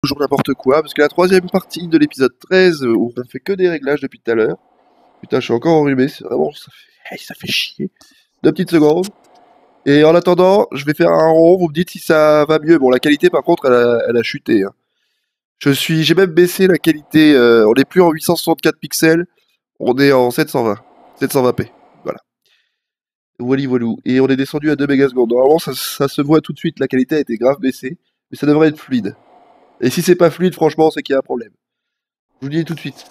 toujours n'importe quoi, parce que la troisième partie de l'épisode 13, où on fait que des réglages depuis tout à l'heure. Putain, je suis encore enrhumé, c'est vraiment... ça fait chier. 2 petites secondes. Et en attendant, je vais faire un rond, vous me dites si ça va mieux. Bon, la qualité, par contre, elle a chuté. Hein. J'ai même baissé la qualité, on n'est plus en 864 pixels, on est en 720. 720p, voilà. Wally voilou. Et on est descendu à 2 mégasecondes. Normalement, ça se voit tout de suite, la qualité a été grave baissée, mais ça devrait être fluide. Et si c'est pas fluide, franchement, c'est qu'il y a un problème. Je vous dis tout de suite.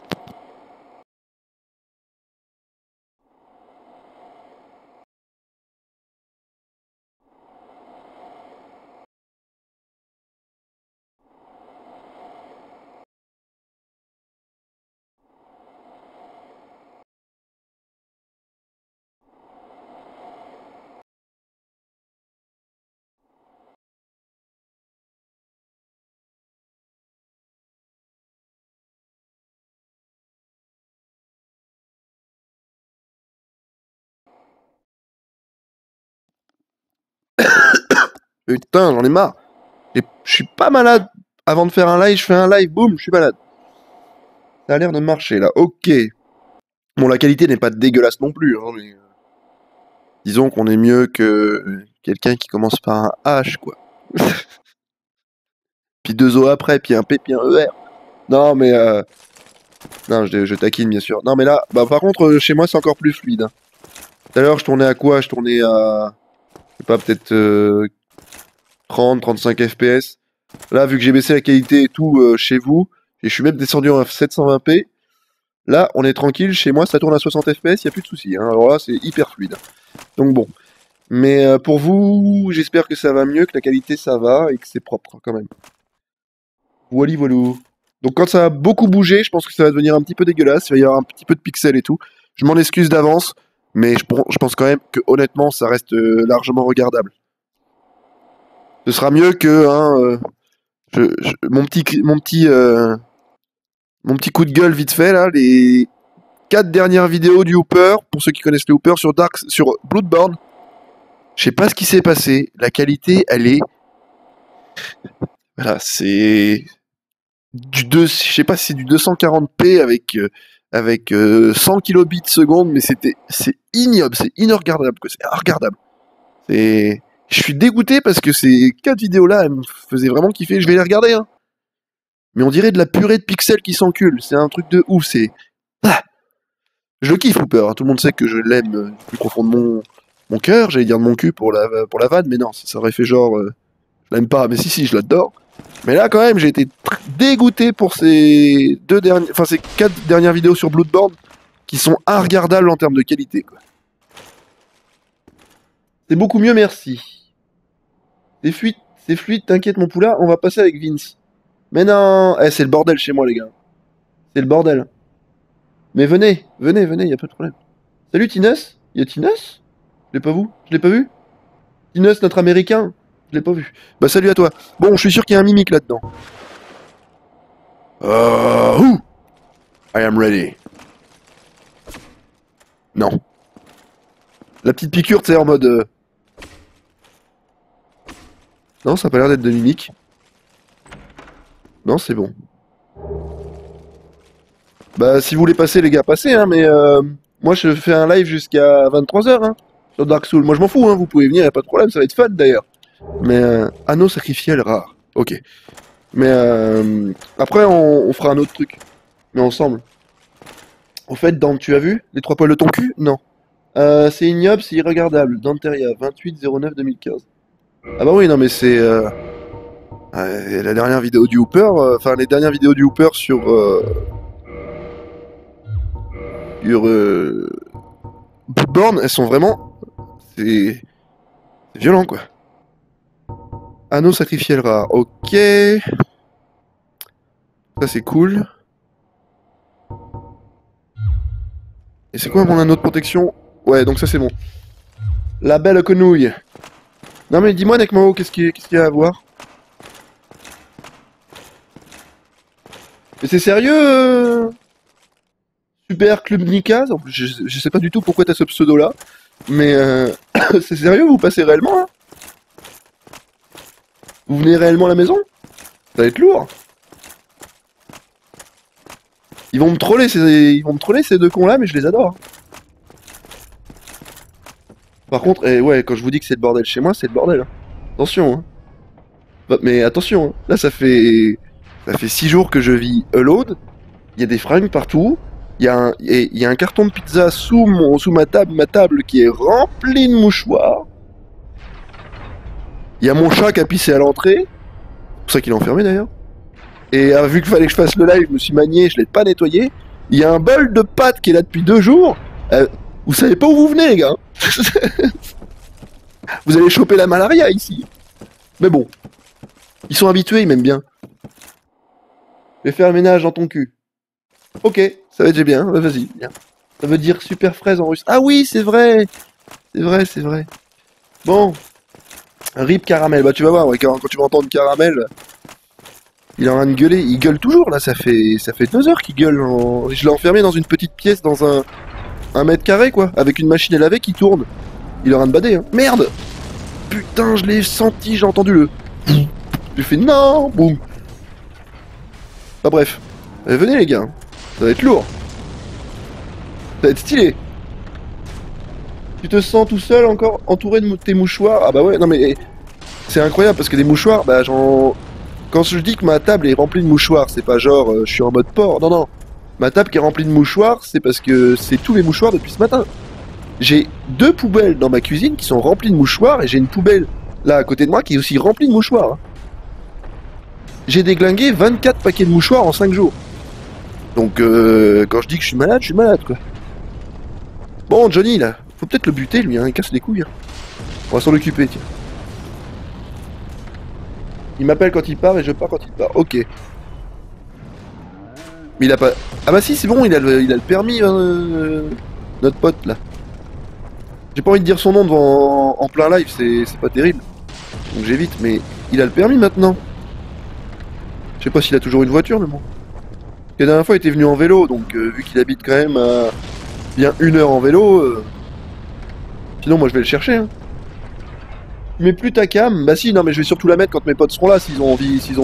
Putain, j'en ai marre. Je suis pas malade. Avant de faire un live, je fais un live, boum, je suis malade. Ça a l'air de marcher là, ok. Bon, la qualité n'est pas dégueulasse non plus, hein, mais disons qu'on est mieux que quelqu'un qui commence par un H, quoi. Puis 2 O après, puis un P, puis un ER. Non, mais non, je taquine bien sûr. Non, mais là, bah par contre, chez moi, c'est encore plus fluide. Hein. Tout à l'heure, je tournais à quoi? Je tournais à, je sais pas, peut-être 30, 35 FPS. Là, vu que j'ai baissé la qualité et tout chez vous, et je suis même descendu en 720p, là, on est tranquille. Chez moi, ça tourne à 60 FPS, y a plus de soucis. Hein. Alors là, c'est hyper fluide. Donc bon. Mais pour vous, j'espère que ça va mieux, que la qualité ça va et que c'est propre quand même. Wally voilou. Donc quand ça a beaucoup bougé, je pense que ça va devenir un petit peu dégueulasse, il va y avoir un petit peu de pixels et tout. Je m'en excuse d'avance, mais je pense quand même que honnêtement ça reste largement regardable. Ce sera mieux que hein, mon petit coup de gueule vite fait là, les 4 dernières vidéos du Hooper, pour ceux qui connaissent le Hooper sur Bloodborne. Je sais pas ce qui s'est passé, la qualité elle est... Voilà, c'est... je sais pas si c'est du 240p avec 100 kilobits seconde, mais c'est ignoble, c'est inregardable, c'est regardable. Je suis dégoûté parce que ces 4 vidéos-là, elles me faisaient vraiment kiffer. Je vais les regarder, hein. Mais on dirait de la purée de pixels qui s'encule. C'est un truc de ouf. Ah, je le kiffe, Hooper. Hein. Tout le monde sait que je l'aime du plus profond de mon cœur. J'allais dire de mon cul pour la vanne, mais non, ça aurait fait genre, je l'aime pas. Mais si, je l'adore. Mais là, quand même, j'ai été dégoûté pour ces ces 4 dernières vidéos sur Bloodborne qui sont inregardables en termes de qualité. C'est beaucoup mieux, merci. C'est fluide, t'inquiète mon poulain, on va passer avec Vince. Mais non, c'est le bordel chez moi les gars. C'est le bordel. Mais venez, y a pas de problème. Salut Tinus. Y a Tinus? Je l'ai pas vu. Tinus, notre américain. Je l'ai pas vu. Bah salut à toi. Bon, je suis sûr qu'il y a un mimique là-dedans. Who? I am ready. Non. La petite piqûre, tu sais, en mode... Non, ça a pas l'air d'être de mimique. Non, c'est bon. Bah, si vous voulez passer, les gars, passez, hein, mais moi, je fais un live jusqu'à 23h, hein, sur Dark Souls. Moi, je m'en fous, hein, vous pouvez venir, y a pas de problème, ça va être fun, d'ailleurs. Mais, anneau sacrificiel rare. Ok. Mais, après, on fera un autre truc. Mais ensemble. Au fait, Dante, tu as vu les 3 poils de ton cul? Non. C'est ignoble, c'est irregardable. Danteria, 28-09-2015. Ah bah oui, non, mais c'est... la dernière vidéo du Hooper, enfin les dernières vidéos du Hooper sur Bloodborne, elles sont vraiment, c'est violent quoi. Anneau sacrificiel rare, ok, ça c'est cool. Et c'est quoi mon anneau de protection? Ouais, donc ça c'est bon. La belle quenouille. Non mais dis-moi Nekmao, qu'est-ce qu'il y a à voir? Mais c'est sérieux Super Club Nikaz, je sais pas du tout pourquoi t'as ce pseudo là, mais c'est sérieux, vous passez réellement là? Vous venez réellement à la maison? Ça va être lourd. Ils vont me troller ces deux cons là, mais je les adore. Par contre, ouais, quand je vous dis que c'est le bordel chez moi, c'est le bordel. Hein. Attention, hein. Mais attention, hein. Là ça fait 6 jours que je vis alone. Il y a des fringues partout. Il y a un carton de pizza sous ma table qui est remplie de mouchoirs. Il y a mon chat qui a pissé à l'entrée. C'est pour ça qu'il est enfermé d'ailleurs. Et vu qu'il fallait que je fasse le live, je me suis manié, je l'ai pas nettoyé. Il y a un bol de pâtes qui est là depuis 2 jours. Vous savez pas où vous venez, les gars. Vous allez choper la malaria ici. Mais bon. Ils sont habitués, ils m'aiment bien. Je vais faire le ménage dans ton cul. Ok, ça va être bien. Bah, vas-y, viens. Ça veut dire super fraise en russe. Ah oui, c'est vrai. C'est vrai. Bon. Rip caramel. Bah tu vas voir, ouais, quand tu vas entendre caramel, il est en train de gueuler. Il gueule toujours là. Ça fait 2 heures qu'il gueule. Je l'ai enfermé dans une petite pièce dans un mètre carré quoi, avec une machine à laver qui tourne. Il est en train de bader. Hein. Merde. Putain, je l'ai senti, j'ai entendu le. J'ai fait non, boum. Bah bref. Venez les gars. Ça va être lourd. Ça va être stylé. Tu te sens tout seul encore entouré de tes mouchoirs? Ah bah ouais, non mais c'est incroyable parce que des mouchoirs, bah genre... Quand je dis que ma table est remplie de mouchoirs, c'est pas genre je suis en mode porc, non non. Ma table qui est remplie de mouchoirs, c'est parce que c'est tous les mouchoirs depuis ce matin. J'ai 2 poubelles dans ma cuisine qui sont remplies de mouchoirs et j'ai une poubelle là à côté de moi qui est aussi remplie de mouchoirs. J'ai déglingué 24 paquets de mouchoirs en 5 jours. Donc quand je dis que je suis malade quoi. Bon Johnny là, faut peut-être le buter lui, hein, il casse les couilles. Hein. On va s'en occuper tiens. Il m'appelle quand il part et je pars quand il part, ok. Mais il a pas... Ah bah si c'est bon, il a le permis notre pote là. J'ai pas envie de dire son nom devant en plein live, c'est pas terrible. Donc j'évite, mais il a le permis maintenant. Je sais pas s'il a toujours une voiture mais bon. La dernière fois il était venu en vélo, donc vu qu'il habite quand même à bien 1 heure en vélo, sinon moi je vais le chercher. Hein. Mais plus ta cam, bah si, non mais je vais surtout la mettre quand mes potes seront là, s'ils ont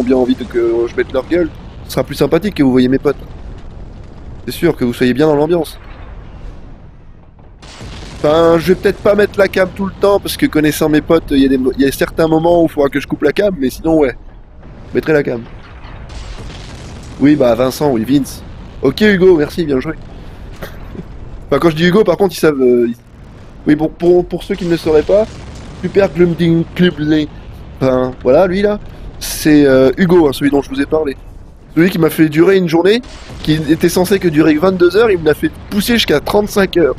bien envie que je mette leur gueule. Ce sera plus sympathique que vous voyez mes potes. C'est sûr que vous soyez bien dans l'ambiance. Enfin, je vais peut-être pas mettre la cam tout le temps, parce que connaissant mes potes, il y a certains moments où il faudra que je coupe la cam, mais sinon ouais, je mettrai la cam. Oui, bah Vincent, oui, Vince. Ok Hugo, merci, bien joué. Enfin, quand je dis Hugo, par contre, ils savent... Oui, pour ceux qui ne le sauraient pas, Super Club Club... Enfin, voilà, lui là, c'est Hugo, hein, celui dont je vous ai parlé. Celui qui m'a fait durer une journée, qui était censé que durer 22 heures, il me l'a fait pousser jusqu'à 35 heures.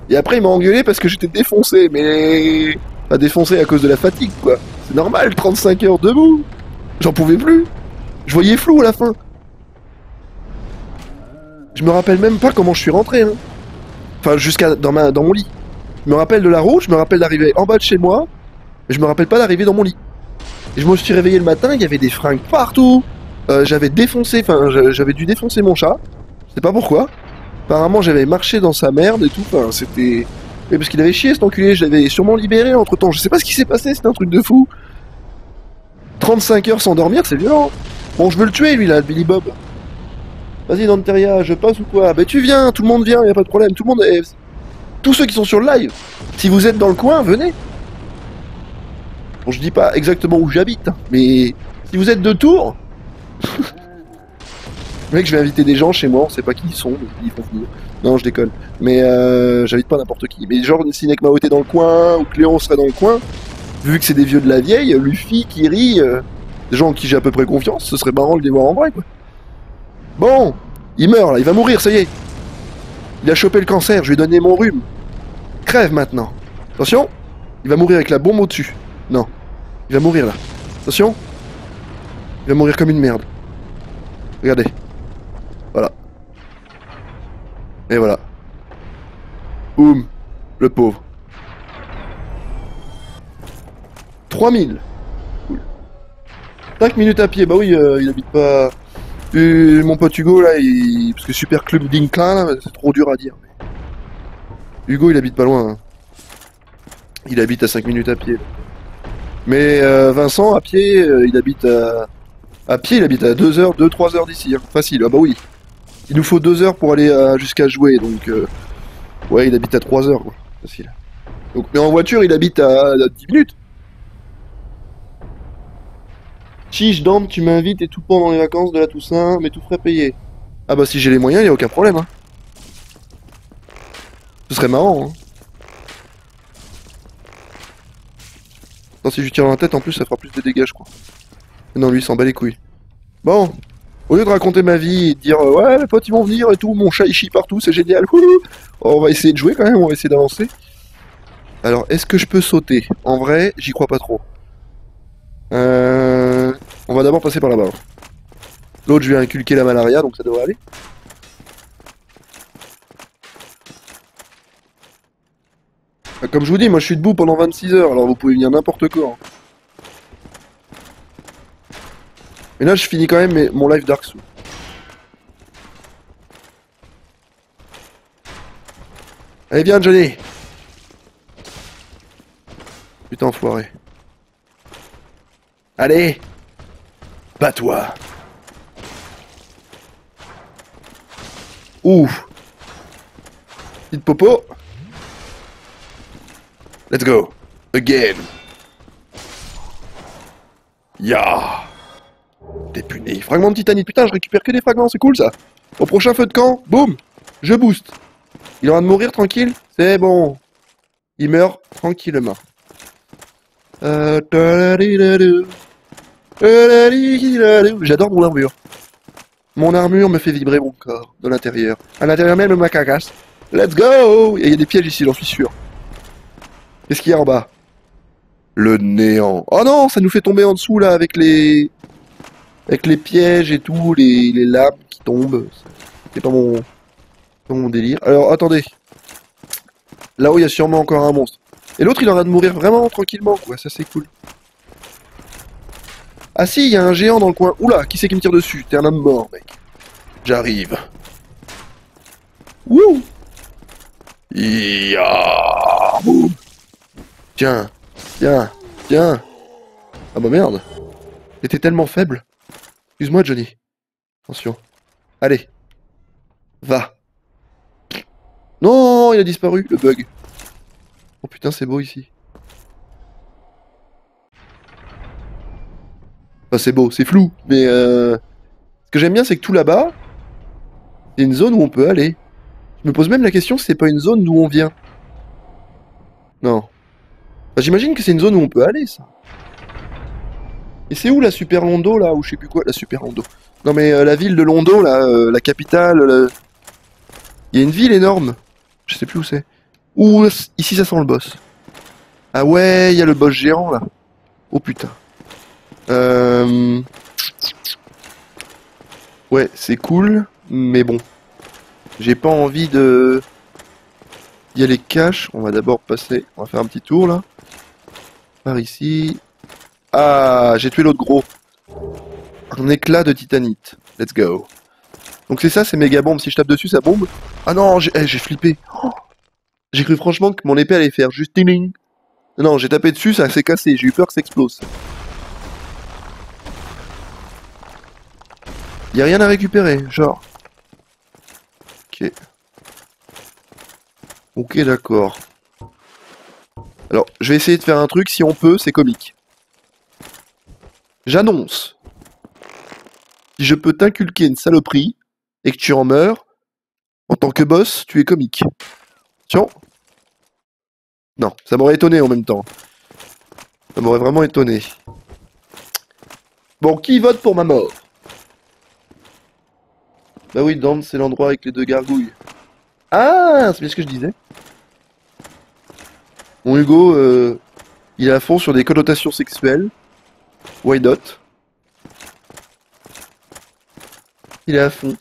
Et après, il m'a engueulé parce que j'étais défoncé, mais... Pas défoncé à cause de la fatigue, quoi. C'est normal, 35 heures debout. J'en pouvais plus. Je voyais flou à la fin. Je me rappelle même pas comment je suis rentré, hein. Enfin, jusqu'à dans mon lit. Je me rappelle de la route, je me rappelle d'arriver en bas de chez moi, mais je me rappelle pas d'arriver dans mon lit. Et je me suis réveillé le matin, il y avait des fringues partout. J'avais défoncé, enfin, j'avais dû défoncer mon chat. Je sais pas pourquoi. Apparemment, j'avais marché dans sa merde et tout. Enfin, c'était... Mais parce qu'il avait chié cet enculé, je l'avais sûrement libéré entre temps. Je sais pas ce qui s'est passé, c'était un truc de fou. 35 heures sans dormir, c'est violent. Bon, je veux le tuer, lui, là, le Billy Bob. Vas-y, Danteria, je passe ou quoi? Bah, tu viens, tout le monde vient, y a pas de problème. Tout le monde est... Tous ceux qui sont sur le live, si vous êtes dans le coin, venez. Bon, je dis pas exactement où j'habite, hein, mais si vous êtes de Tours... Mec, je vais inviter des gens chez moi, on sait pas qui ils sont, mais ils font venir. Non, je déconne. Mais j'invite pas n'importe qui. Mais genre, si Nek Mao était dans le coin, ou Cléon serait dans le coin, vu que c'est des vieux de la vieille, Luffy, Kiri, des gens en qui j'ai à peu près confiance, ce serait marrant de les voir en vrai, quoi. Bon, il meurt là, il va mourir, ça y est. Il a chopé le cancer, je lui ai donné mon rhume. Crève maintenant. Attention, il va mourir avec la bombe au-dessus. Non, il va mourir là. Attention, il va mourir comme une merde. Regardez. Voilà. Et voilà. Boum. Le pauvre. 3000. Cool. 5 minutes à pied. Bah oui, il habite pas... mon pote Hugo, là, parce que Super Club d'Inclin, là, c'est trop dur à dire. Hugo, il habite pas loin. Hein. Il habite à 5 minutes à pied. Mais Vincent, à pied, il habite à... À pied, il habite à 2 heures, 2-3 heures d'ici. Hein. Facile. Ah bah oui. Il nous faut 2 heures pour aller jusqu'à jouer, donc... ouais, il habite à 3 heures, quoi. Facile. Donc, mais en voiture, il habite à 10 minutes. Chiche, Dante, tu m'invites et tout pendant les vacances de la Toussaint, mais tout frais payé. Ah bah si j'ai les moyens, y a aucun problème, hein. Ce serait marrant, hein. Non, si je lui tire dans la tête, en plus, ça fera plus de dégâts, je crois. Mais non, lui, il s'en bat les couilles. Bon, au lieu de raconter ma vie et de dire ouais, mes potes, ils vont venir et tout, mon chat, il chie partout, c'est génial. Wouhou, on va essayer de jouer quand même, on va essayer d'avancer. Alors, est-ce que je peux sauter? En vrai, j'y crois pas trop. On va d'abord passer par là-bas. L'autre, je vais inculquer la malaria, donc ça devrait aller. Comme je vous dis, moi je suis debout pendant 26 heures, alors vous pouvez venir n'importe quand. Mais là, je finis quand même mon live Dark Souls. Allez, viens, Johnny. Putain, enfoiré. Allez, bats-toi. Ouf. Petite popo. Let's go. Again. Ya. T'es puni. Fragment de titanite. Putain, je récupère que des fragments, c'est cool ça. Au prochain feu de camp, boum, je booste. Il aura de mourir tranquille. C'est bon. Il meurt tranquillement. J'adore mon armure. Mon armure me fait vibrer mon corps de l'intérieur. À l'intérieur même, ma cagasse. Let's go. Et il y a des pièges ici, j'en suis sûr. Qu'est-ce qu'il y a en bas? Le néant. Oh non, ça nous fait tomber en dessous là avec les pièges et tout, les lames qui tombent. C'est pas mon délire. Alors attendez. Là-haut, il y a sûrement encore un monstre. Et l'autre, il aura de mourir vraiment tranquillement, quoi. Ça, c'est cool. Ah si, il y a un géant dans le coin. Oula, qui c'est qui me tire dessus? T'es un homme mort, mec. J'arrive. Wouh. Ya. Boum. Tiens, tiens, tiens. Ah bah merde. T'étais tellement faible. Excuse-moi, Johnny. Attention. Allez. Va. Non, il a disparu, le bug. Oh putain, c'est beau ici. Enfin, c'est beau, c'est flou, mais ce que j'aime bien, c'est que tout là-bas, c'est une zone où on peut aller. Je me pose même la question si c'est pas une zone d'où on vient. Non. Enfin, j'imagine que c'est une zone où on peut aller, ça. Et c'est où la Super Londo, là, ou je sais plus quoi, la Super Londo? Non mais la ville de Londo, là, la capitale, il y a une ville énorme. Je sais plus où c'est. Ouh, ici ça sent le boss. Ah ouais, il y a le boss géant, là. Oh putain. Ouais, c'est cool, mais bon. J'ai pas envie de... d'y aller cash. On va d'abord passer... On va faire un petit tour, là. Par ici. Ah, j'ai tué l'autre gros. Un éclat de titanite. Let's go. Donc c'est ça, c'est méga bombe. Si je tape dessus, ça bombe. Ah non, j'ai flippé. Oh, j'ai cru franchement que mon épée allait faire juste ting. Non, j'ai tapé dessus, ça s'est cassé. J'ai eu peur que ça explose. Y a rien à récupérer, genre. Ok. Ok, d'accord. Alors, je vais essayer de faire un truc, si on peut, c'est comique. J'annonce. Si je peux t'inculquer une saloperie, et que tu en meurs, en tant que boss, tu es comique. Tiens. Non, ça m'aurait étonné en même temps. Ça m'aurait vraiment étonné. Bon, qui vote pour ma mort? Bah oui, Dante, c'est l'endroit avec les deux gargouilles. Ah, c'est bien ce que je disais. Mon Hugo, il est à fond sur des connotations sexuelles. Why not? Il est à fond.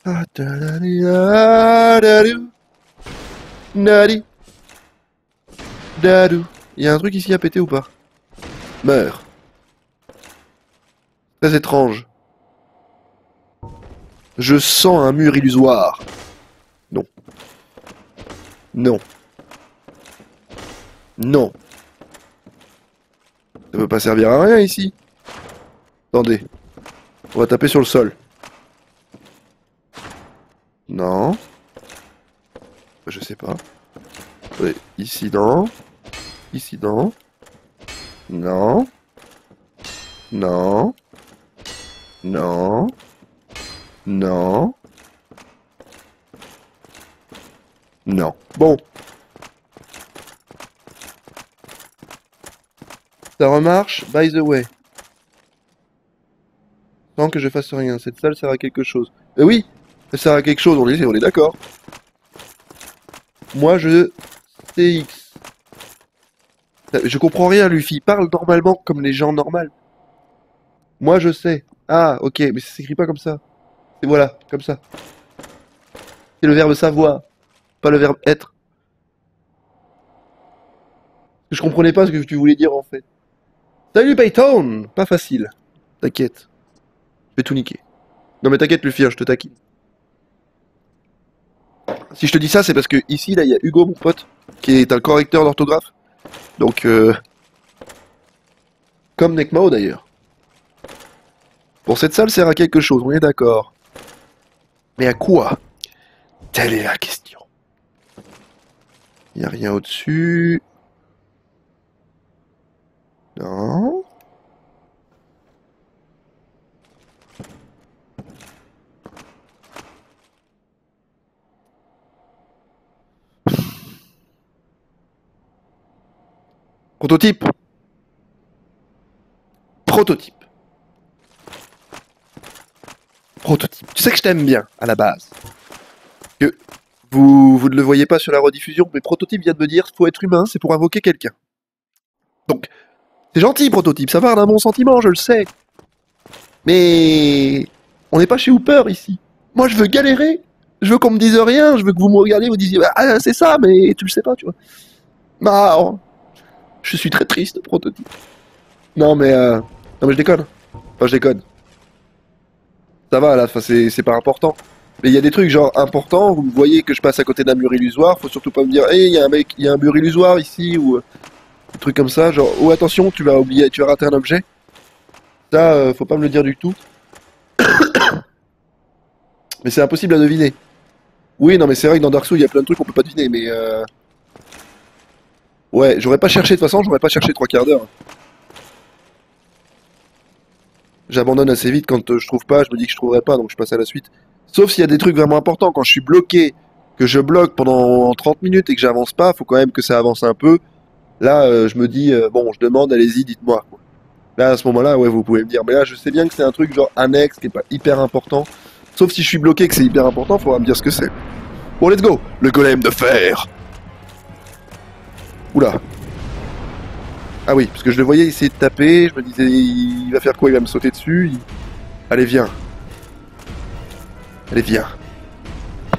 Il y a un truc ici à péter ou pas? Meurs. Très étrange. Je sens un mur illusoire. Non. Non. Non. Ça peut pas servir à rien ici. Attendez. On va taper sur le sol. Non. Je sais pas. Ouais, ici, non. Ici, non. Non. Non. Non. Non. Non. Bon. Ça remarche, by the way. Sans que je fasse rien. Cette salle sert à quelque chose. Oui, elle sert à quelque chose, on est d'accord. Moi, CX. Je comprends rien, Luffy. Parle normalement comme les gens normaux. Moi, je sais. Ah, ok, mais ça s'écrit pas comme ça. Et voilà, comme ça. C'est le verbe savoir, pas le verbe être. Je comprenais pas ce que tu voulais dire en fait. Salut Payton! Pas facile. T'inquiète. Je vais tout niquer. Non mais t'inquiète Luffy, hein, je te taquine. Si je te dis ça, c'est parce que ici, là, il y a Hugo, mon pote, qui est un correcteur d'orthographe. Donc, comme Nekmao d'ailleurs. Bon, cette salle sert à quelque chose, on est d'accord. Mais à quoi? Telle est la question. Il n'y a rien au-dessus. Non. Prototype. Prototype. Prototype. Tu sais que je t'aime bien, à la base. Que vous ne le voyez pas sur la rediffusion, mais Prototype vient de me dire faut être humain, c'est pour invoquer quelqu'un. Donc, c'est gentil, Prototype, ça part d'un bon sentiment, je le sais. Mais on n'est pas chez Hooper ici. Moi, je veux galérer. Je veux qu'on me dise rien. Je veux que vous me regardiez, vous disiez ah c'est ça, mais tu le sais pas, tu vois. Bah, oh, je suis très triste, Prototype. Non mais je déconne. Enfin, je déconne. Ça va là, enfin, c'est pas important. Mais il y a des trucs genre importants. Vous voyez que je passe à côté d'un mur illusoire. Faut surtout pas me dire, il y a un mec, il y a un mur illusoire ici ou un truc comme ça. Genre, oh attention, tu vas oublier, tu vas rater un objet. Ça, faut pas me le dire du tout. Mais c'est impossible à deviner. Oui, non, mais c'est vrai que dans Dark Souls, il y a plein de trucs qu'on peut pas deviner, mais ouais, j'aurais pas cherché, de toute façon, j'aurais pas cherché 3 quarts d'heure. J'abandonne assez vite quand je trouve pas, je me dis que je trouverai pas, donc je passe à la suite. Sauf s'il y a des trucs vraiment importants, quand je suis bloqué, que je bloque pendant 30 minutes et que j'avance pas, faut quand même que ça avance un peu. Là, je me dis, bon, je demande, allez-y, dites-moi. Quoi. Là, à ce moment-là, ouais, vous pouvez me dire. Mais là, je sais bien que c'est un truc genre annexe, qui est pas hyper important. Sauf si je suis bloqué, que c'est hyper important, faudra me dire ce que c'est. Bon, let's go. Le golem de fer. Oula. Ah oui, parce que je le voyais essayer de taper, je me disais, il va faire quoi? Il va me sauter dessus. Allez, viens. Allez, viens.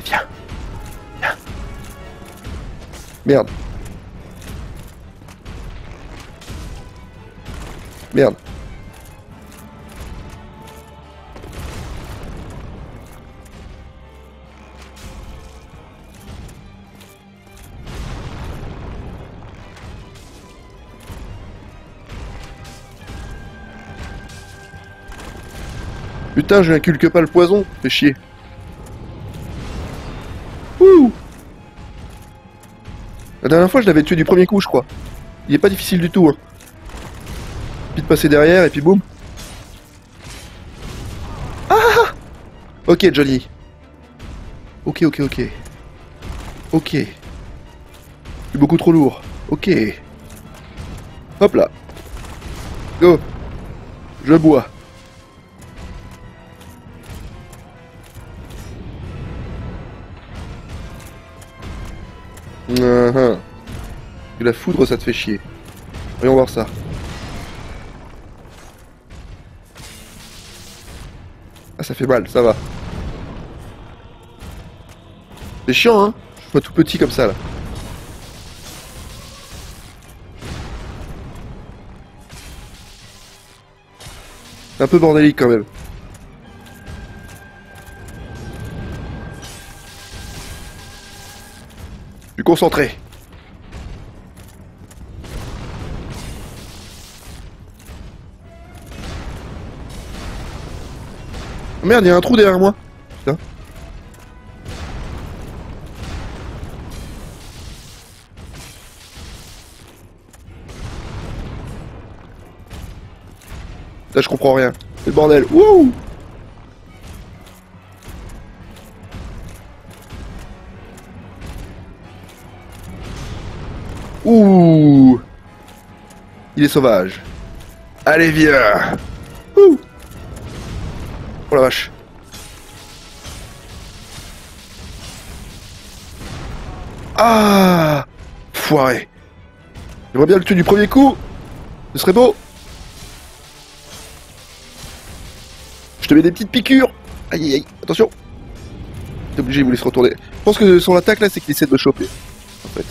Viens. Viens. Merde. Merde. Putain, je n'inculque pas le poison, fais chier. Ouh. La dernière fois, je l'avais tué du premier coup, je crois. Il est pas difficile du tout, hein. Puis de passer derrière, et puis boum. Ah. Ok, Johnny. Ok. Ok. C'est beaucoup trop lourd. Ok. Hop là. Go. Je bois. Et la foudre, ça te fait chier. Voyons voir ça. Ah, ça fait mal, ça va. C'est chiant, hein. Je suis pas tout petit comme ça, là. C'est un peu bordélique, quand même. Je suis concentré. Merde, il y a un trou derrière moi. Putain. Là, je comprends rien. C'est le bordel. Wouh! Ouh! Il est sauvage. Allez, viens! Ouh! Oh la vache. Ah! Foiré. J'aimerais bien le tuer du premier coup. Ce serait beau. Je te mets des petites piqûres. Aïe aïe aïe. Attention. T'es obligé, il voulait se retourner. Je pense que son attaque là, c'est qu'il essaie de me choper. En fait.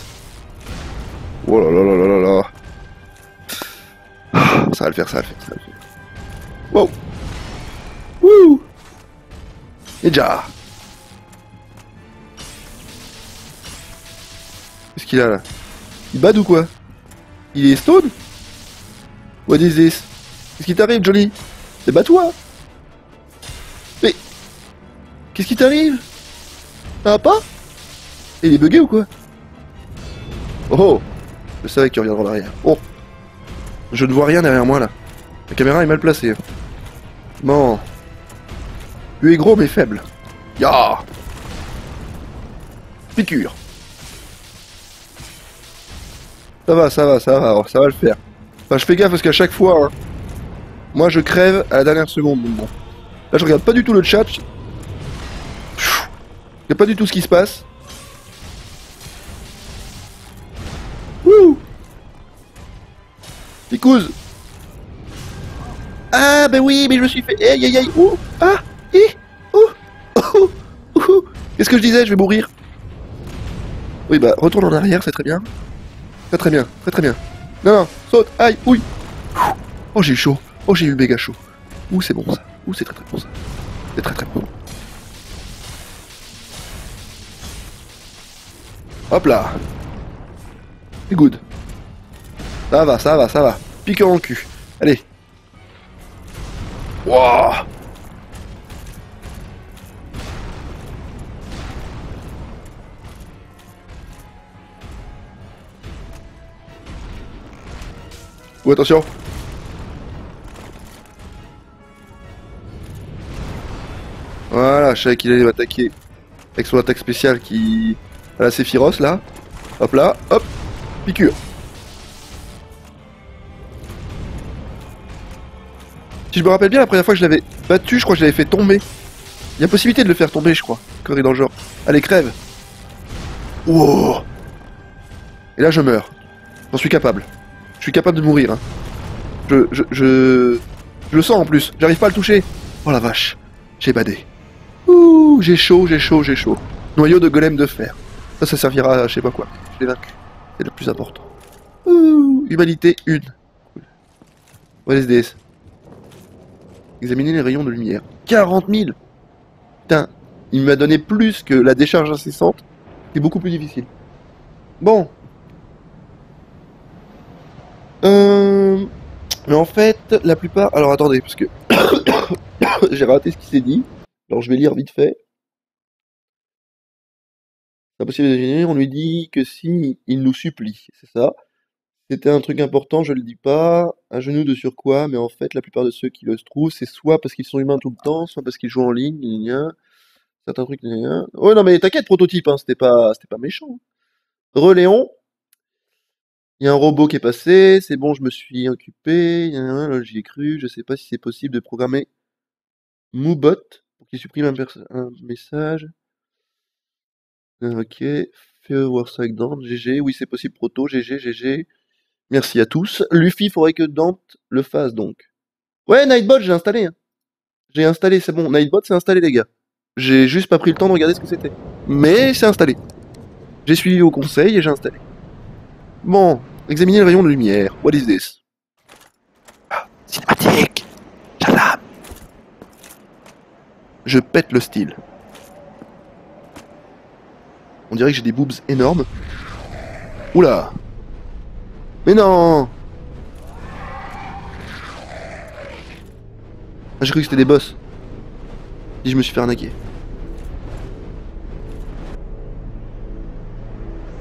Oh là là là là là là. Ah, ça va le faire, ça va le faire, ça va le faire. Wow. Wouh. Et déjà. Qu'est-ce qu'il a là? Il bad ou quoi? Il est stone? What is this? Qu'est-ce qui t'arrive, Johnny? C'est bats-toi! Mais... Qu'est-ce qui t'arrive? Ça va pas? Il est bugué ou quoi? Oh! Je savais qu'il reviendra en arrière. Oh! Je ne vois rien derrière moi là. La caméra est mal placée. Bon. Tu es gros mais faible. Ya! Piqûre. Ça va, ça va, ça va, ça va le faire. Enfin, je fais gaffe parce qu'à chaque fois, hein, moi je crève à la dernière seconde. Donc bon. Là, je regarde pas du tout le chat. Je sais pas du tout ce qui se passe. Wouh! Picouse! Ah, ben oui, mais je me suis fait. Aïe aïe aïe! Ouh! Ah! Ouh! Ouh! Ouh! Qu'est-ce que je disais? Je vais mourir. Oui, bah, retourne en arrière, c'est très bien. Très très bien, très très bien. Non, non, saute! Aïe! Oui! Oh, j'ai eu chaud! Oh, j'ai eu méga chaud! Ouh, c'est bon ça! Ouh, c'est très très bon ça! C'est très très bon. Hop là! C'est good. Ça va, ça va, ça va. Piqueur en cul. Allez. Wouah! Ouh, attention. Voilà, je savais qu'il allait m'attaquer. Avec son attaque spéciale qui... a la Sephiroth là. Hop là, hop. Piqûre. Si je me rappelle bien, la première fois que je l'avais battu, je crois que je l'avais fait tomber. Il y a possibilité de le faire tomber, je crois. Corée dans le genre. Allez, crève. Wow. Et là, je meurs. J'en suis capable. Je suis capable de mourir. Hein. Je le sens en plus. J'arrive pas à le toucher. Oh la vache. J'ai badé. Ouh, j'ai chaud, j'ai chaud, j'ai chaud. Noyau de golem de fer. Ça servira à je sais pas quoi. Je l'ai vaincu. C'est le plus important. Ouh, humanité 1. What is this? Examiner les rayons de lumière. 40 000! Putain, il m'a donné plus que la décharge incessante. C'est beaucoup plus difficile. Bon. Mais en fait, la plupart... Alors attendez, parce que... j'ai raté ce qui s'est dit. Alors je vais lire vite fait. C'est impossible de deviner, on lui dit que si il nous supplie, c'est ça. C'était un truc important, je le dis pas, un genou de surcroît, mais en fait, la plupart de ceux qui le trouvent, c'est soit parce qu'ils sont humains tout le temps, soit parce qu'ils jouent en ligne, gna gna gna. Certains trucs, gna gna gna. Ouais, non, mais t'inquiète, prototype, hein, c'était pas méchant. Reléon, il y a un robot qui est passé, c'est bon, je me suis occupé, gna gna gna, là, j'y ai cru, je sais pas si c'est possible de programmer Moobot pour qu'il supprime un message. Ok, fais work Dante, GG, oui, c'est possible, proto, GG, GG. Merci à tous. Luffy, faudrait que Dante le fasse donc. Ouais, Nightbot, j'ai installé. Hein. J'ai installé, c'est bon. Nightbot, c'est installé, les gars. J'ai juste pas pris le temps de regarder ce que c'était. Mais c'est installé. J'ai suivi vos conseils et j'ai installé. Bon, examiner le rayon de lumière. What is this? Ah, cinématique. Shazam. Je pète le style. On dirait que j'ai des boobs énormes. Oula. Mais non. Ah, j'ai cru que c'était des boss. Si je me suis fait arnaquer.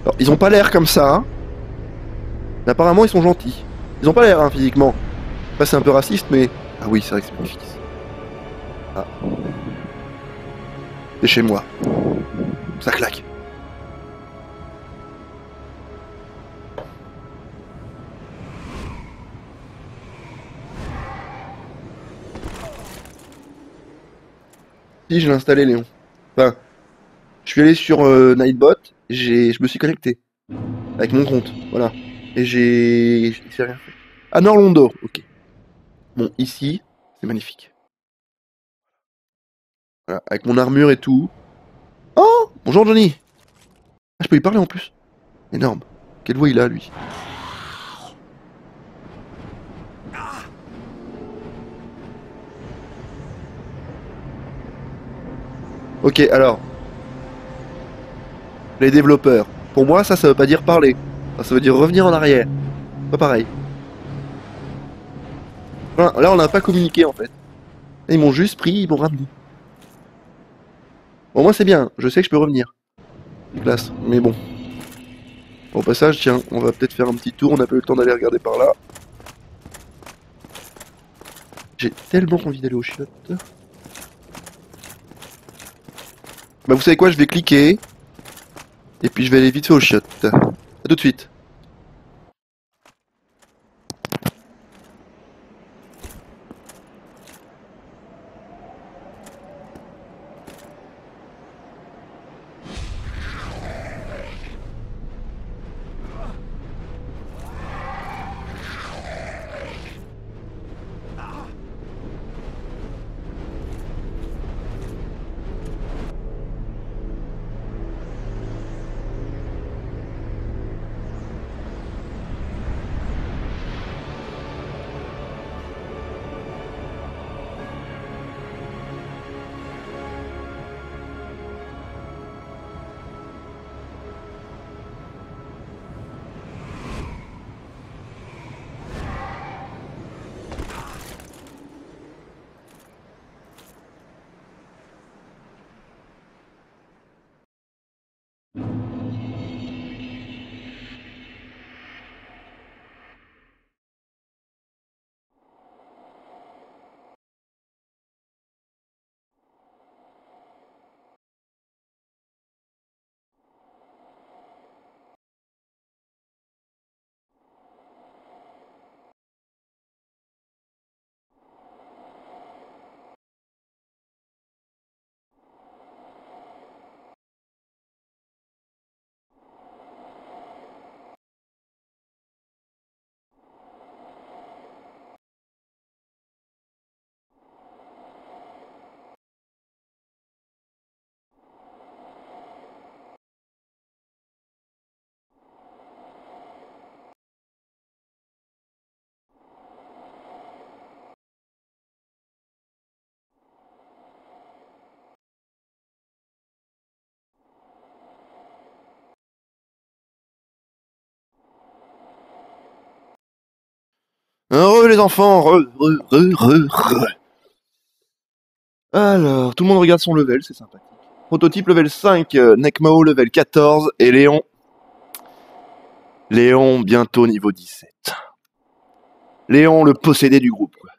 Alors, ils ont pas l'air comme ça, hein. Mais apparemment, ils sont gentils. Ils ont pas l'air, hein, physiquement. Enfin, c'est un peu raciste, mais... Ah oui, c'est vrai que c'est magnifique. Ah. C'est chez moi. Ça claque. Si, je l'ai installé, Léon. Enfin, je suis allé sur Nightbot, je me suis connecté. Avec mon compte, voilà. Et j'ai... C'est rien fait. Ah, Norlondo, ok. Bon, ici, c'est magnifique. Voilà, avec mon armure et tout. Oh, bonjour Johnny. Ah, je peux lui parler en plus. Énorme. Quelle voix il a, lui. Ok, alors. Les développeurs. Pour moi, ça veut pas dire parler. Ça veut dire revenir en arrière. Pas pareil. Voilà, là, on n'a pas communiqué, en fait. Ils m'ont juste pris, ils m'ont ramené. Bon, moi, c'est bien. Je sais que je peux revenir. C'est classe. Mais bon. Au passage, tiens, on va peut-être faire un petit tour. On n'a pas eu le temps d'aller regarder par là. J'ai tellement envie d'aller au chiottes. Bah, vous savez quoi, je vais cliquer. Et puis je vais aller vite fait au chiottes. A tout de suite. Heureux les enfants, re. Alors, tout le monde regarde son level, c'est sympathique. Prototype level 5, Necmao level 14 et Léon. Léon bientôt niveau 17. Léon le possédé du groupe, quoi.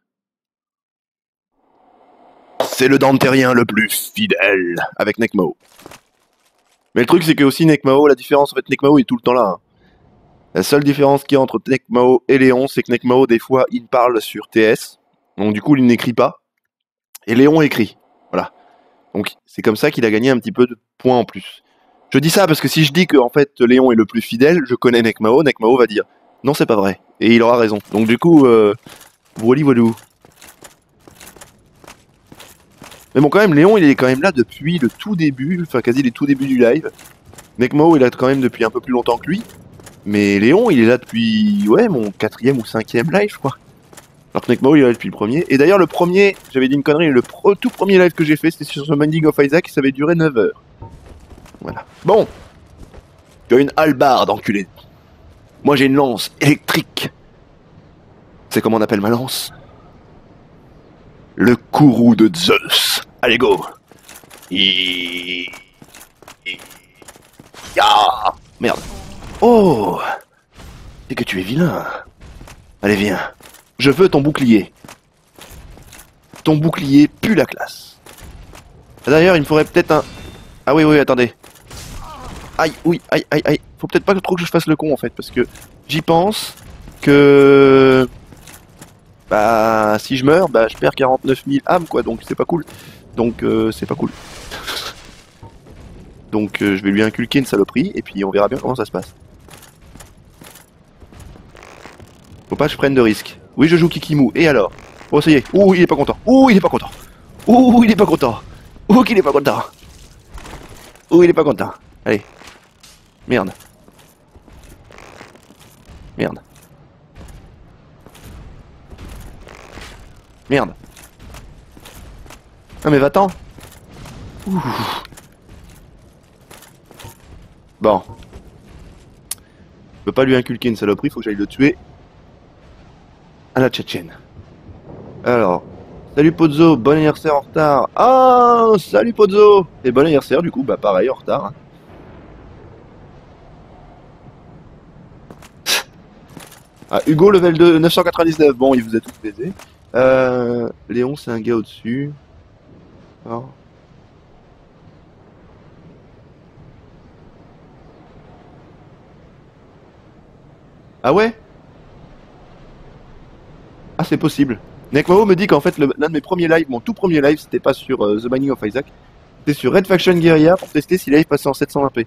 C'est le dantérien le plus fidèle avec Necmao. Mais le truc c'est que aussi Necmao, la différence en fait, Necmao est tout le temps là. Hein. La seule différence qu'il y a entre Necmao et Léon, c'est que Necmao des fois il parle sur TS, donc du coup il n'écrit pas, et Léon écrit. Voilà. Donc c'est comme ça qu'il a gagné un petit peu de points en plus. Je dis ça parce que si je dis que en fait Léon est le plus fidèle, je connais Necmao, Necmao va dire non c'est pas vrai, et il aura raison. Donc du coup, voilou. Mais bon quand même, Léon il est quand même là depuis le tout début, enfin quasi les tout débuts du live. Necmao il est là quand même depuis un peu plus longtemps que lui. Mais Léon il est là depuis, ouais, mon 4e ou 5e live je crois. Alors que Necmao il est là depuis le premier. Et d'ailleurs le premier, j'avais dit une connerie, tout premier live que j'ai fait c'était sur The Binding of Isaac et ça avait duré 9 heures. Voilà. Bon. Tu as une hallebarde, enculé. Moi j'ai une lance électrique. C'est comment on appelle ma lance? Le courroux de Zeus. Allez, go. Hi- hi- Ya. Merde. Oh, c'est que tu es vilain. Allez, viens. Je veux ton bouclier. Ton bouclier pue la classe. D'ailleurs, il me faudrait peut-être un... Ah oui, oui, attendez. Aïe, oui, aïe, aïe, aïe. Faut peut-être pas trop que je fasse le con, en fait, parce que j'y pense que... Bah, si je meurs, bah, je perds 49 000 âmes, quoi, donc c'est pas cool. Donc, c'est pas cool. Donc, je vais lui inculquer une saloperie, et puis on verra bien comment ça se passe. Faut pas que je prenne de risques. Oui, je joue Kikimou, et alors? Oh, ça y est. Ouh, il est pas content. Ouh, il est pas content. Ouh, il est pas content. Ouh, qu'il est pas content. Ouh, il est pas content. Allez. Merde. Merde. Merde. Ah mais va-t'en. Ouh. Bon. Je peux pas lui inculquer une saloperie, faut que j'aille le tuer à la tchétchène. Alors. Salut Pozzo, bon anniversaire en retard. Ah, salut Pozzo. Et bon anniversaire du coup, bah pareil, en retard. Hein. Ah, Hugo, level 2, 999. Bon, il vous a tous baisé. Léon, c'est un gars au-dessus. Alors. Ah ouais? Ah, c'est possible. Nekmao me dit qu'en fait, l'un de mes premiers lives, mon tout premier live, c'était pas sur The Binding of Isaac, c'était sur Red Faction Guerrilla pour tester si live passait en 720p.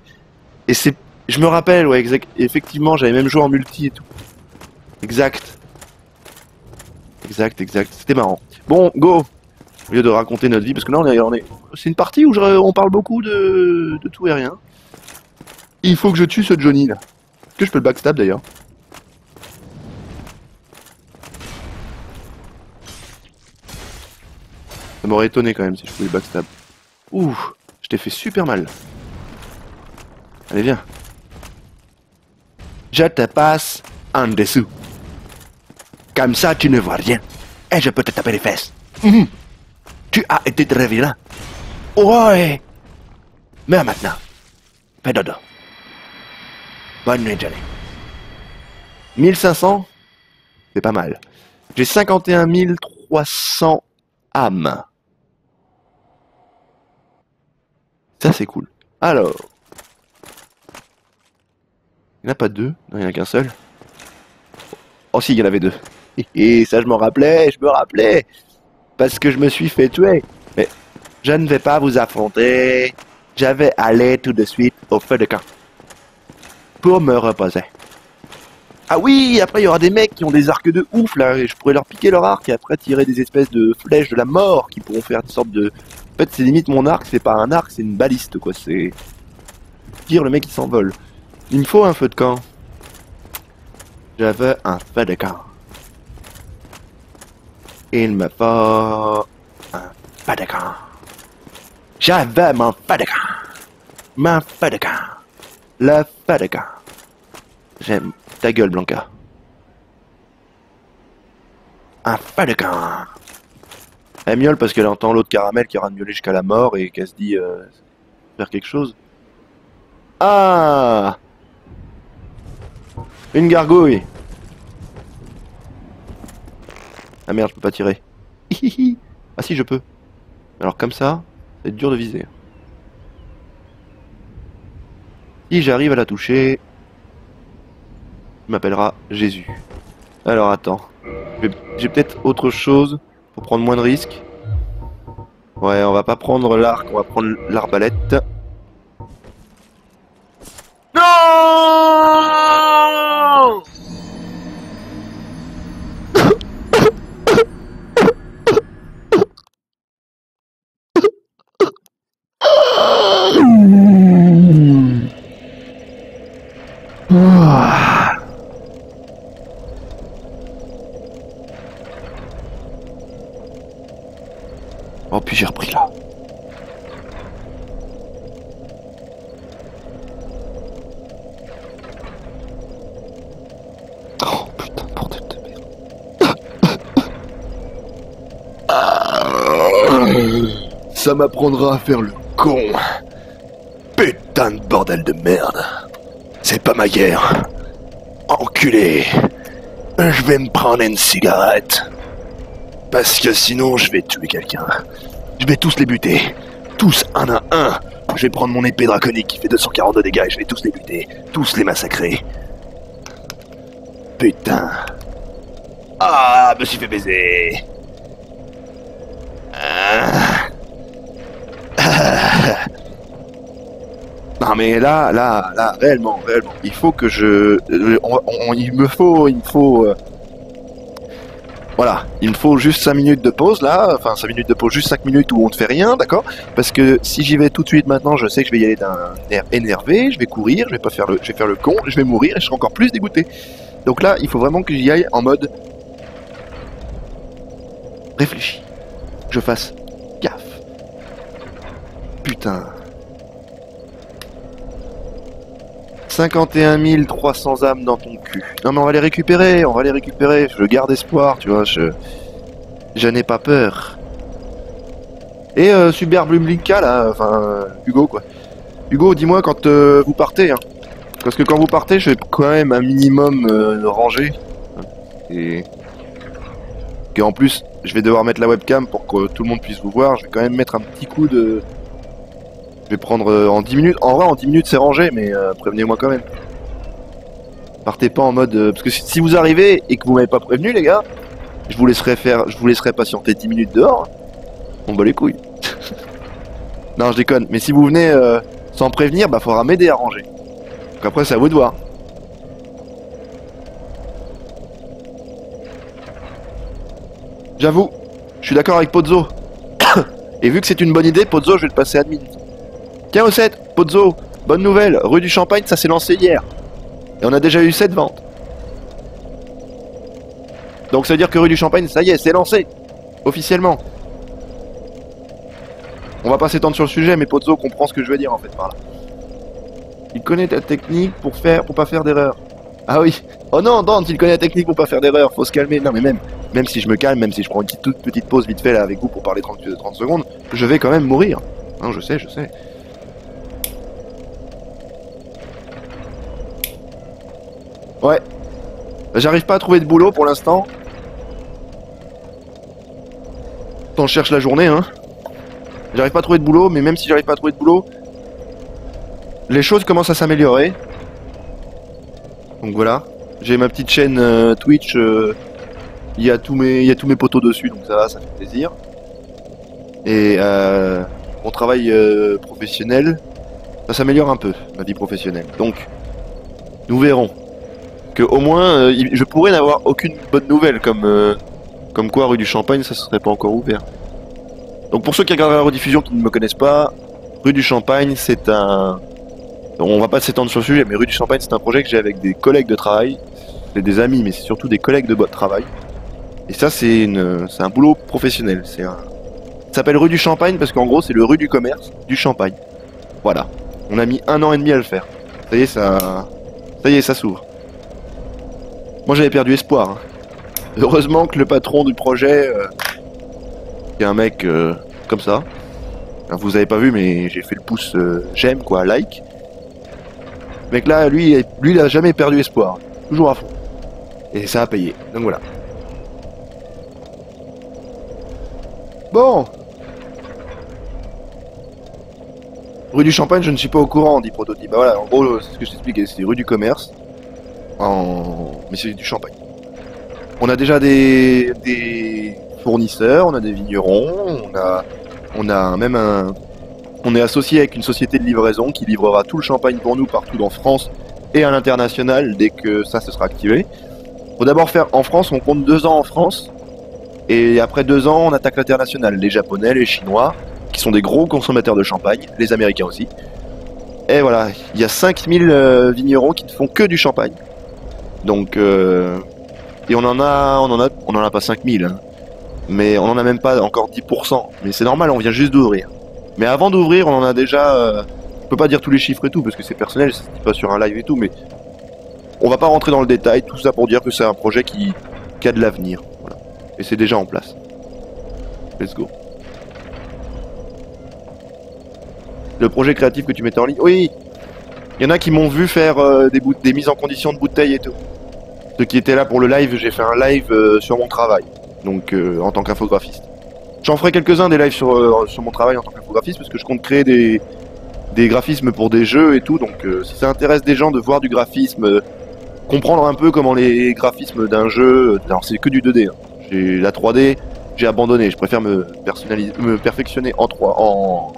Et c'est. Je me rappelle, ouais, effectivement, j'avais même joué en multi et tout. Exact. Exact, exact. C'était marrant. Bon, go! Au lieu de raconter notre vie, parce que là, c'est une partie où on parle beaucoup de tout et rien. Il faut que je tue ce Johnny là. Est-ce que je peux le backstab d'ailleurs? Ça m'aurait étonné quand même si je pouvais le backstab. Ouh, je t'ai fait super mal. Allez, viens. Je te passe en dessous. Comme ça, tu ne vois rien. Et je peux te taper les fesses. Tu as été très vilain. Ouais. Mais maintenant, fais dodo. Bonne nuit, Johnny. 1500, c'est pas mal. J'ai 51 300 âmes. Ça, c'est cool. Alors. Il n'y en a pas deux? Non, il n'y en a qu'un seul. Oh si, il y en avait deux. Et ça, je m'en rappelais, je me rappelais. Parce que je me suis fait tuer. Mais je ne vais pas vous affronter. Je vais aller tout de suite au feu de camp. Pour me reposer. Ah oui, après il y aura des mecs qui ont des arcs de ouf là. Et je pourrais leur piquer leur arc et après tirer des espèces de flèches de la mort qui pourront faire une sorte de... En fait, c'est limite mon arc, c'est pas un arc, c'est une baliste quoi. C'est... Tire le mec il s'envole. Il me faut un feu de camp. Je veux un feu de camp. Il me faut un feu de camp. Je veux mon feu de camp. Mon feu de camp. Le feu de camp. J'aime ta gueule, Blanca. Un feu de camp. Elle miaule parce qu'elle entend l'autre caramel qui aura de miauler jusqu'à la mort et qu'elle se dit faire quelque chose. Ah, une gargouille. Ah merde, je peux pas tirer. Ah si, je peux. Alors comme ça, c'est dur de viser. Si j'arrive à la toucher, il m'appellera Jésus. Alors attends, j'ai peut-être autre chose pour prendre moins de risques. Ouais, on va pas prendre l'arc, on va prendre l'arbalète. Non! Oh, puis j'ai repris là. Oh putain, bordel de merde. Ça m'apprendra à faire le con. Putain de bordel de merde. C'est pas ma guerre. Enculé. Je vais me prendre une cigarette. Parce que sinon je vais tuer quelqu'un. Je vais tous les buter. Tous un à un. Je vais prendre mon épée draconique qui fait 240 de dégâts et je vais tous les buter. Tous les massacrer. Putain. Ah, je me suis fait baiser. Non mais là, réellement, il faut que voilà, il me faut juste 5 minutes de pause là, enfin 5 minutes de pause, juste 5 minutes où on ne fait rien, d'accord? Parce que si j'y vais tout de suite maintenant, je sais que je vais y aller d'un air énervé, je vais courir, je vais faire le con, je vais mourir et je serai encore plus dégoûté. Donc là, il faut vraiment que j'y aille en mode réfléchi. Je fasse gaffe. Putain. 51 300 âmes dans ton cul. Non mais on va les récupérer. Je garde espoir, tu vois, je n'ai pas peur. Et Super Blumlinka là, enfin Hugo quoi. Hugo, dis-moi quand vous partez, hein. Parce que quand vous partez, je vais quand même un minimum ranger. Et en plus, je vais devoir mettre la webcam pour que tout le monde puisse vous voir. Je vais quand même mettre un petit coup de... Je vais prendre en 10 minutes. En vrai, en 10 minutes, c'est rangé, mais prévenez-moi quand même. Partez pas en mode... parce que si vous arrivez et que vous m'avez pas prévenu, les gars, je vous laisserai patienter 10 minutes dehors. On bat les couilles. Non, je déconne. Mais si vous venez sans prévenir, bah faudra m'aider à ranger. Donc après, c'est à vous de voir. J'avoue, je suis d'accord avec Pozzo. Et vu que c'est une bonne idée, Pozzo, je vais le passer admin. Tiens, au 7, Pozzo, bonne nouvelle, rue du Champagne, ça s'est lancé hier. Et on a déjà eu 7 ventes. Donc ça veut dire que rue du Champagne, ça y est, c'est lancé. Officiellement. On va pas s'étendre sur le sujet, mais Pozzo comprend ce que je veux dire en fait par là. Il connaît ta technique pour pas faire d'erreur. Ah oui. Oh non, Dante, il connaît la technique pour pas faire d'erreur, faut se calmer. Non mais même si je me calme, même si je prends une toute petite pause vite fait là avec vous pour parler 30 secondes, je vais quand même mourir. Hein, je sais. Ouais. J'arrive pas à trouver de boulot pour l'instant. T'en cherches la journée, hein. J'arrive pas à trouver de boulot, mais même si j'arrive pas à trouver de boulot, les choses commencent à s'améliorer. Donc voilà. J'ai ma petite chaîne Twitch. Il y a tous mes potos dessus, donc ça va, ça fait plaisir. Et mon travail professionnel, ça s'améliore un peu, ma vie professionnelle. Donc, nous verrons. Que au moins, je pourrais n'avoir aucune bonne nouvelle, comme quoi rue du Champagne, ça serait pas encore ouvert. Donc pour ceux qui regardent la rediffusion qui ne me connaissent pas, rue du Champagne, c'est un... On va pas s'étendre sur le sujet, mais rue du Champagne, c'est un projet que j'ai avec des collègues de travail. C'est des amis, mais c'est surtout des collègues de travail. Et ça, c'est un boulot professionnel. Ça s'appelle rue du Champagne parce qu'en gros, c'est le rue du commerce du Champagne. Voilà. On a mis 1 an et demi à le faire. Ça y est, ça s'ouvre. Moi, j'avais perdu espoir. Hein. Heureusement que le patron du projet, qui est un mec comme ça. Alors, vous avez pas vu, mais j'ai fait le pouce j'aime, quoi, like. Ce mec là, lui, il a jamais perdu espoir. Toujours à fond. Et ça a payé. Donc voilà. Bon. Rue du Champagne, je ne suis pas au courant, dit Prototype. Bah voilà, en gros, c'est ce que je t'expliquais. C'est rue du commerce. Mais c'est du Champagne. On a déjà des fournisseurs, on a des vignerons, on a même on est associé avec une société de livraison qui livrera tout le champagne pour nous partout en France et à l'international dès que ça se sera activé. Faut d'abord faire en France, on compte 2 ans en France et après 2 ans on attaque l'international, les Japonais, les Chinois qui sont des gros consommateurs de champagne, les Américains aussi. Et voilà, il y a 5000 vignerons qui ne font que du champagne. Donc et on en a pas 5000 hein. Mais on en a même pas encore 10%. Mais c'est normal, on vient juste d'ouvrir. Mais avant d'ouvrir, on en a déjà... je peux pas dire tous les chiffres et tout, parce que c'est personnel, ça se dit pas sur un live et tout, mais... On va pas rentrer dans le détail, tout ça pour dire que c'est un projet qui a de l'avenir. Voilà. Et c'est déjà en place. Let's go. Le projet créatif que tu mettais en ligne. Oui, il y en a qui m'ont vu faire des mises en condition de bouteilles et tout. Ceux qui étaient là pour le live, j'ai fait un live sur mon travail, donc en tant qu'infographiste. J'en ferai quelques-uns des lives sur mon travail en tant qu'infographiste, parce que je compte créer des graphismes pour des jeux et tout, donc si ça intéresse des gens de voir du graphisme, comprendre un peu comment les graphismes d'un jeu, alors c'est que du 2D, hein. J'ai la 3D, j'ai abandonné, je préfère me perfectionner en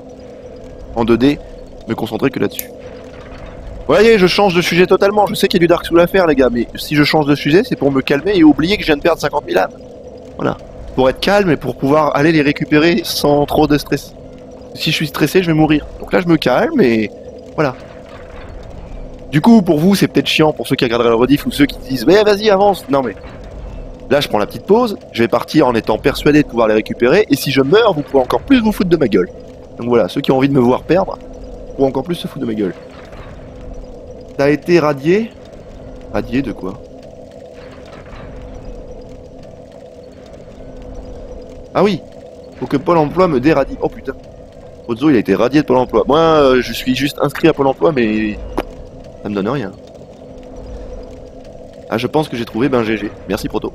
2D, me concentrer que là-dessus. Vous voyez, je change de sujet totalement. Je sais qu'il y a du Dark Souls à faire, les gars, mais si je change de sujet, c'est pour me calmer et oublier que je viens de perdre 50 000 âmes. Voilà. Pour être calme et pour pouvoir aller les récupérer sans trop de stress. Si je suis stressé, je vais mourir. Donc là, je me calme et voilà. Du coup, pour vous, c'est peut-être chiant pour ceux qui regarderaient le rediff ou ceux qui disent mais vas-y, avance. Non, mais là, je prends la petite pause. Je vais partir en étant persuadé de pouvoir les récupérer. Et si je meurs, vous pourrez encore plus vous foutre de ma gueule. Donc voilà, ceux qui ont envie de me voir perdre pourront encore plus se foutre de ma gueule. T'as été radié? Radié de quoi? Ah oui, faut que Pôle emploi me déradie. Oh putain. Ozo, il a été radié de Pôle emploi. Moi, je suis juste inscrit à Pôle emploi, mais ça me donne rien. Ah, je pense que j'ai trouvé ben GG. Merci Proto.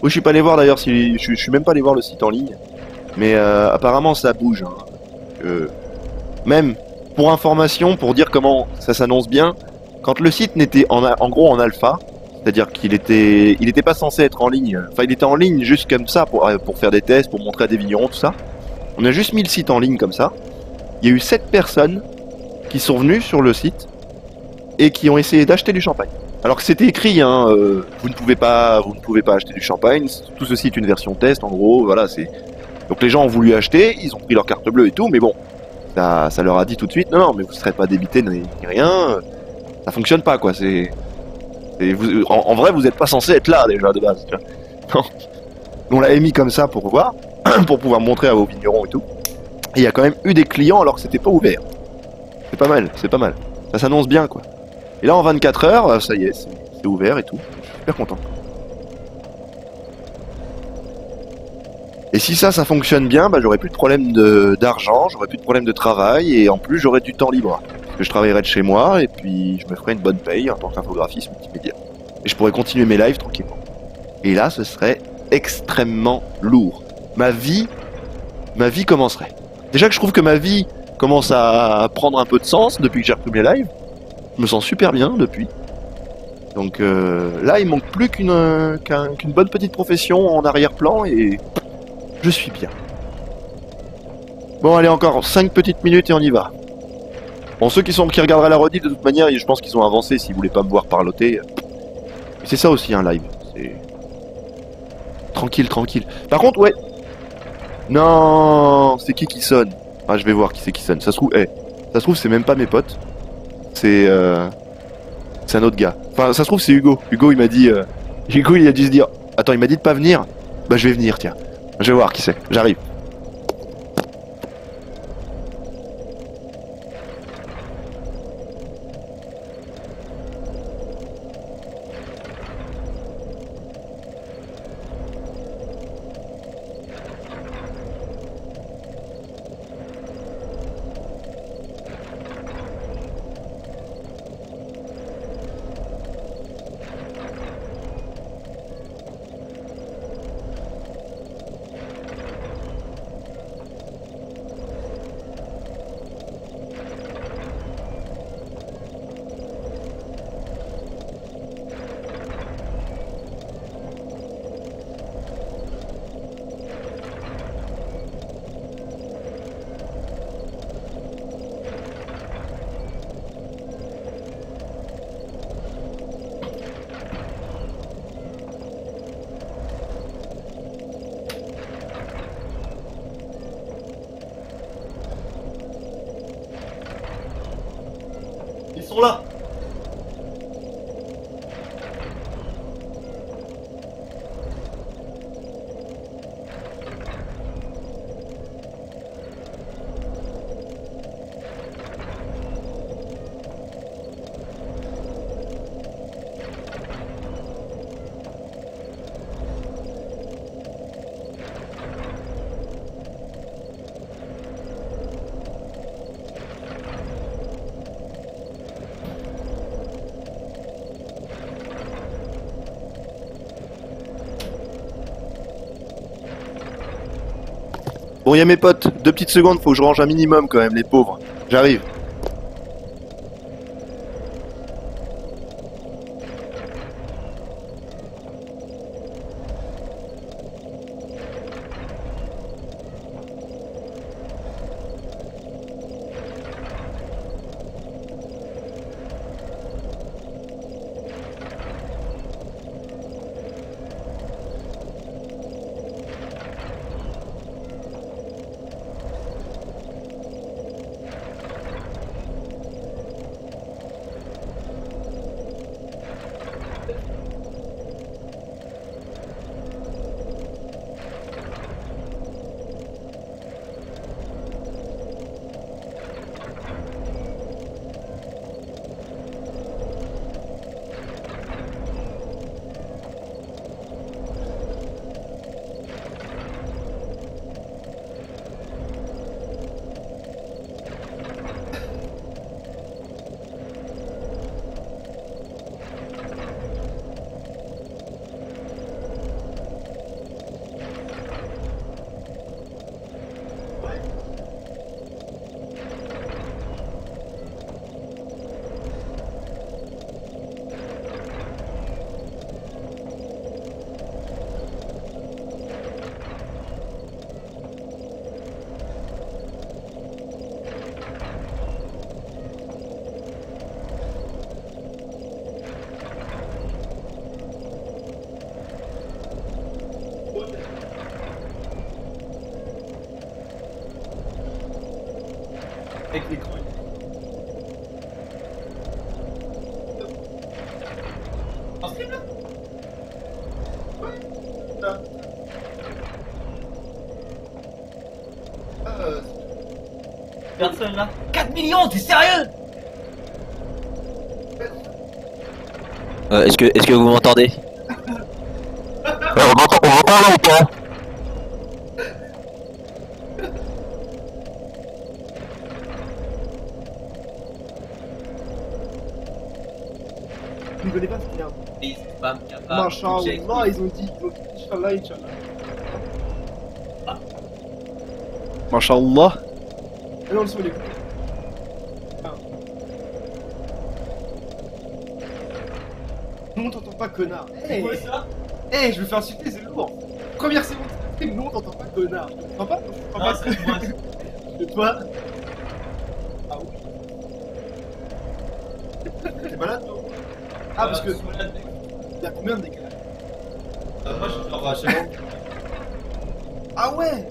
Oui, je suis pas allé voir d'ailleurs, si je suis même pas allé voir le site en ligne. Mais apparemment, ça bouge. Hein. Même pour information, pour dire comment ça s'annonce bien, quand le site n'était en gros en alpha, c'est-à-dire qu'il était pas censé être en ligne, enfin il était en ligne juste comme ça pour faire des tests, pour montrer à des vignerons, tout ça. On a juste mis le site en ligne comme ça. Il y a eu 7 personnes qui sont venues sur le site et qui ont essayé d'acheter du champagne. Alors que c'était écrit, hein, vous ne pouvez pas acheter du champagne, tout ceci est une version test en gros, voilà, c'est... Donc les gens ont voulu acheter, ils ont pris leur carte bleue et tout, mais bon, ça leur a dit tout de suite, non, mais vous ne serez pas débité ni rien, ça fonctionne pas, quoi. En vrai, vous n'êtes pas censé être là déjà de base. Tu vois. On l'a émis comme ça pour voir, pour pouvoir montrer à vos vignerons et tout. Et il y a quand même eu des clients alors que c'était pas ouvert. C'est pas mal, c'est pas mal. Ça s'annonce bien, quoi. Et là, en 24 heures, ça y est, c'est ouvert et tout. Je suis super content. Et si ça fonctionne bien, bah, j'aurai plus de problème d'argent, j'aurai plus de problème de travail, et en plus j'aurai du temps libre. Parce que je travaillerai de chez moi, et puis je me ferai une bonne paye en tant qu'infographiste multimédia. Et je pourrai continuer mes lives tranquillement. Et là, ce serait extrêmement lourd. Ma vie commencerait. Déjà que je trouve que ma vie commence à prendre un peu de sens depuis que j'ai repris mes lives. Je me sens super bien depuis. Donc là, il manque plus qu'une bonne petite profession en arrière-plan, et... je suis bien. Bon, allez, encore 5 petites minutes et on y va. Bon, ceux qui regarderaient la rediff, de toute manière, je pense qu'ils ont avancé s'ils voulaient pas me voir parloter. C'est ça aussi un live. C'est... tranquille, tranquille. Par contre, ouais. Non, c'est qui sonne? Ah, je vais voir qui c'est qui sonne. Ça se trouve, c'est même pas mes potes. C'est un autre gars. Enfin, ça se trouve, c'est Hugo. Hugo, il m'a dit... Hugo, il a dû se dire... Attends, il m'a dit de pas venir. Bah, je vais venir, tiens. Je vais voir qui c'est. J'arrive. Ils sont là. Bon, y'a mes potes, 2 petites secondes, faut que je range un minimum quand même, les pauvres. J'arrive. Avec l'écran. En stream là? Ouais. Là. Personne là. 4 millions, t'es sérieux? Est-ce que vous m'entendez? On m'entend là ou pas? Je ne connais pas ce qu'il y a. Et spam, y'a pas. Machin, non, ils ont dit, Inch'Allah, Inch'Allah. Masha'Allah. Ah non, le son il est coupé. Ah. Non, on t'entend pas, connard. C'est quoi ça? Hey, je me fais insulter, c'est lourd. Première seconde, non, on t'entend pas, connard. Tu t'entends pas? Tu Non, t'entends c'est moi. de toi? Ah oui. T'es malade, toi? Ah, parce que. Il y a combien de décalage? Moi je suis en c'est bon. Ah ouais!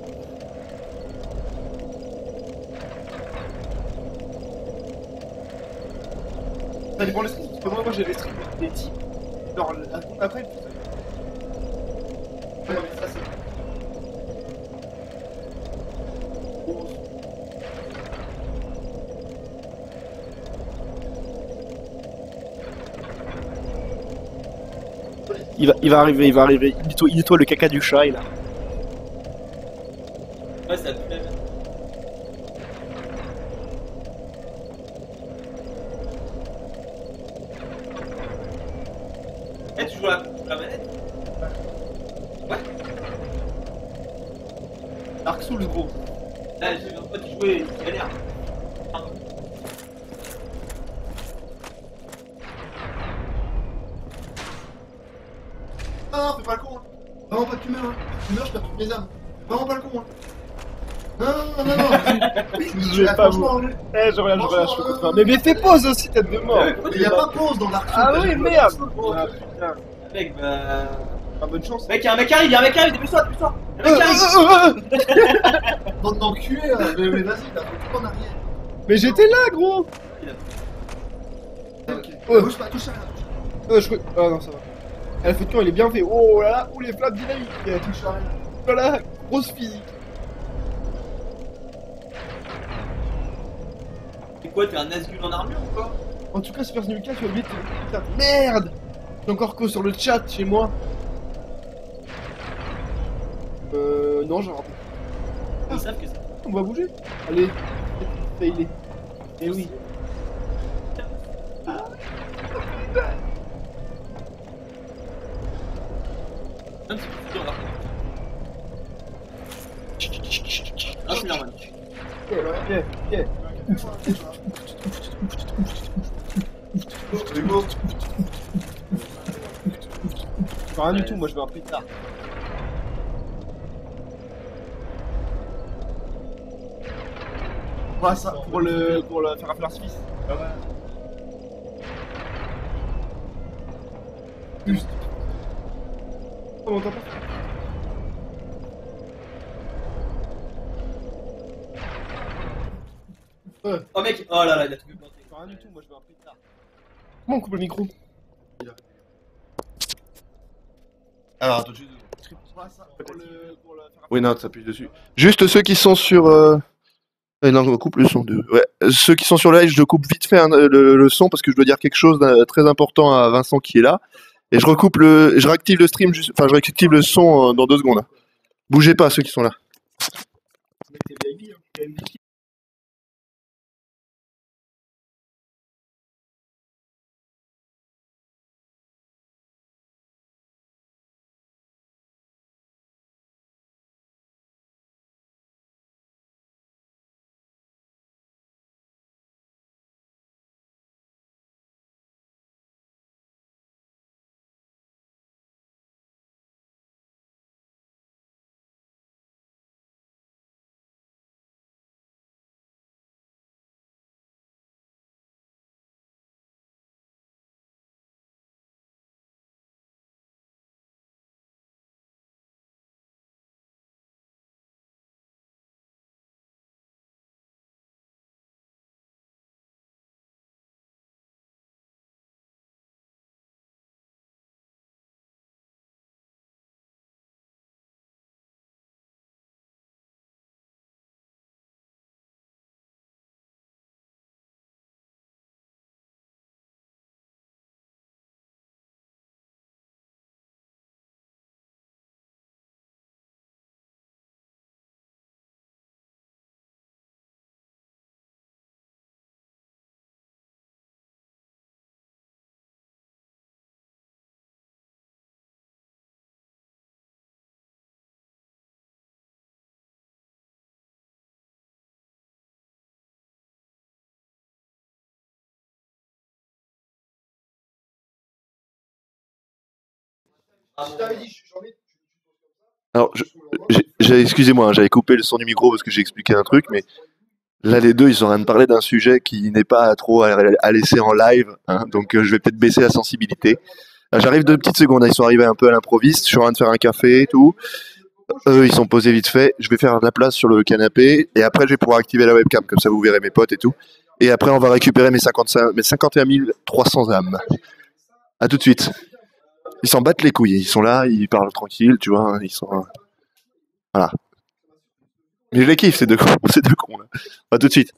Ça dépend des streams, parce que moi j'ai les streams des types. Genre, la seconde après, putain. Ouais, mais ça c'est. Il va arriver, il va arriver. Il nettoie le caca du chat, il a. Ouais, ça pue la merde. Eh, tu joues la manette? Ouais. Dark Souls, gros. Là, j'ai vu un pote qui jouait, il galère. Non, fais pas le con, hein. Vraiment pas que tu meurs, hein. Tu meurs, je perds toutes mes armes. Vraiment pas le con, hein. Non, non, non, non. Je vais pas vous. Franchement, hein. Eh, je reviens, je peux pas. Mais fais pause aussi, tête de mort. Mais y'a pas pause dans Dark Souls. Ah oui, merde. Ah putain. Mec, bah. Ah, bonne chance. Mec, y'a un mec qui arrive, dépêche-toi, dépêche-toi. Y'a un mec qui arrive. Bande d'enculés, là. Mais vas-y, là, faut tout en arrière. Mais j'étais là, gros. Ok. Ouais. Touche pas, touche à rien. Ah non, ça va. Eh, le feu de camp, il est bien fait. Oh là là, oh les flammes dynamiques. Touche à rien. Voilà, grosse physique. C'est quoi, t'es un Nazgûl en armure ou quoi? En tout cas, Super Nuka, tu as oublié de te... Putain, merde. J'ai encore co sur le chat chez moi. Non, j'ai raté. Ils savent que c'est. On va bouger. Allez, failé. Eh oui. Même si tu dis, on va. Ah, je suis Merman. Ok. Hugo. Je fais rien du tout, moi je veux un pétard. Voilà ça, pour le faire un artifice. Juste. Comment t'entends? Oh mec, oh là là, il a tout planté. Je fais rien du tout, moi je veux un pétard. Comment on coupe le micro? Alors, attends, juste. Voilà ça, pour le faire un Oui, non, t'appuies dessus. Juste ceux qui sont sur. Non, on coupe le son de. Ouais, ceux qui sont sur le live, je coupe vite fait hein, le son parce que je dois dire quelque chose de très important à Vincent qui est là. Et je réactive le stream, enfin, je réactive le son dans 2 secondes. Bougez pas, ceux qui sont là. mec, t'es VIP, hein. Je t'avais dit, j'en ai. Alors, excusez-moi, hein, j'avais coupé le son du micro parce que j'ai expliqué un truc, mais là, les deux, ils sont en train de parler d'un sujet qui n'est pas trop à laisser en live, hein, donc je vais peut-être baisser la sensibilité. Là, j'arrive 2 petites secondes, hein, ils sont arrivés un peu à l'improviste, je suis en train de faire un café et tout. Eux, ils sont posés vite fait, je vais faire de la place sur le canapé, et après, je vais pouvoir activer la webcam, comme ça vous verrez mes potes et tout. Et après, on va récupérer mes 51 300 âmes. À tout de suite. Ils s'en battent les couilles, ils sont là, ils parlent tranquille, tu vois, ils sont... Voilà. Mais je les kiffe, ces deux cons, ces deux cons là. À tout de suite.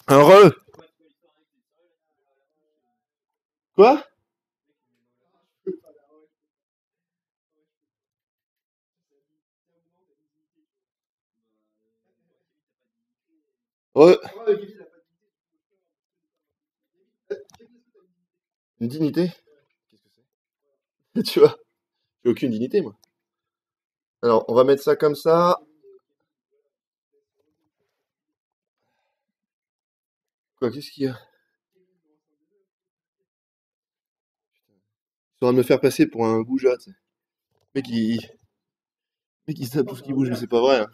Heureux. Quoi? Ouais. Une dignité? Qu'est-ce que c'est? Tu vois? J'ai aucune dignité, moi. Alors, on va mettre ça comme ça. Quoi, qu'est-ce qu'il y a? Ils sont en train de me faire passer pour un goujat, tu sais. Le mec, il sait tout ce qui bouge, mais c'est pas vrai, hein.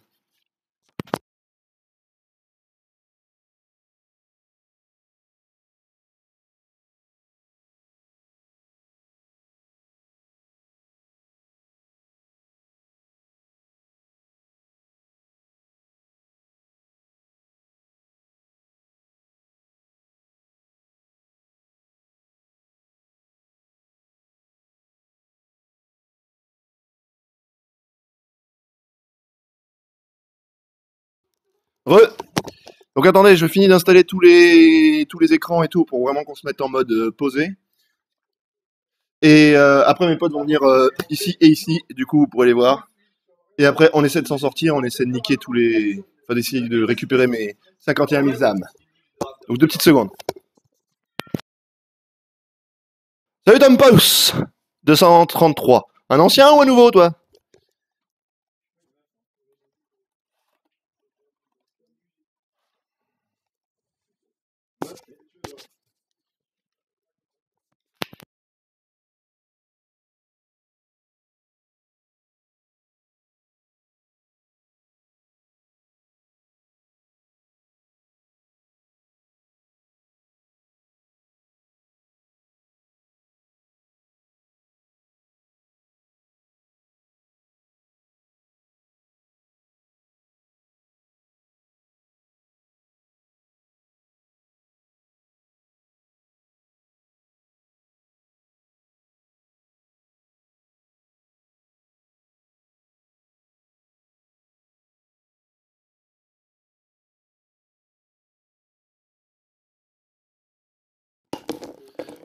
Re. Donc attendez, je finis d'installer tous les écrans et tout pour vraiment qu'on se mette en mode posé. Et après mes potes vont venir ici et ici, et du coup vous pourrez les voir. Et après on essaie de s'en sortir, on essaie de niquer tous les... Enfin d'essayer de récupérer mes 51 000 âmes. Donc 2 petites secondes. Salut Tom Pous 233. Un ancien ou un nouveau toi?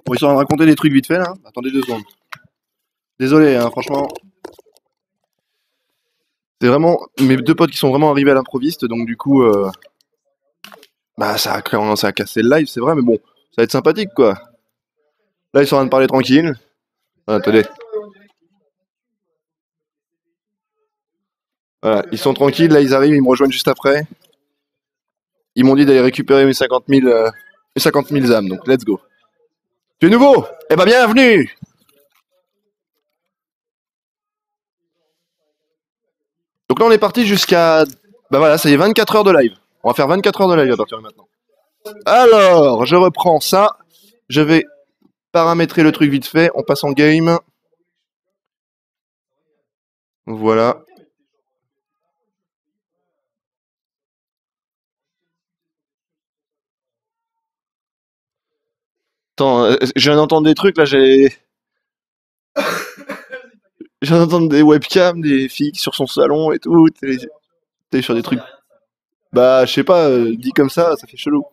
Bon, ils sont en train de raconter des trucs vite fait là. Attendez 2 secondes. Désolé, hein, franchement. C'est vraiment mes 2 potes qui sont vraiment arrivés à l'improviste, donc du coup, bah ça a commencé à casser le live, c'est vrai, mais bon, ça va être sympathique quoi. Là, ils sont en train de parler tranquille. Ah, attendez. Voilà, ils sont tranquilles, là ils arrivent, ils me rejoignent juste après. Ils m'ont dit d'aller récupérer mes 50 000 âmes, donc let's go. Tu es nouveau? Eh ben bienvenue! Donc là on est parti jusqu'à... Bah voilà, ça y est, 24 heures de live. On va faire 24 heures de live à partir de maintenant. Alors, je reprends ça. Je vais paramétrer le truc vite fait. On passe en game. Voilà. Attends, je viens d'entendre des trucs là, j'ai... Je viens d'entendre des webcams, des filles sur son salon et tout. T'es sur des trucs... Bah, je sais pas, dit comme ça fait chelou.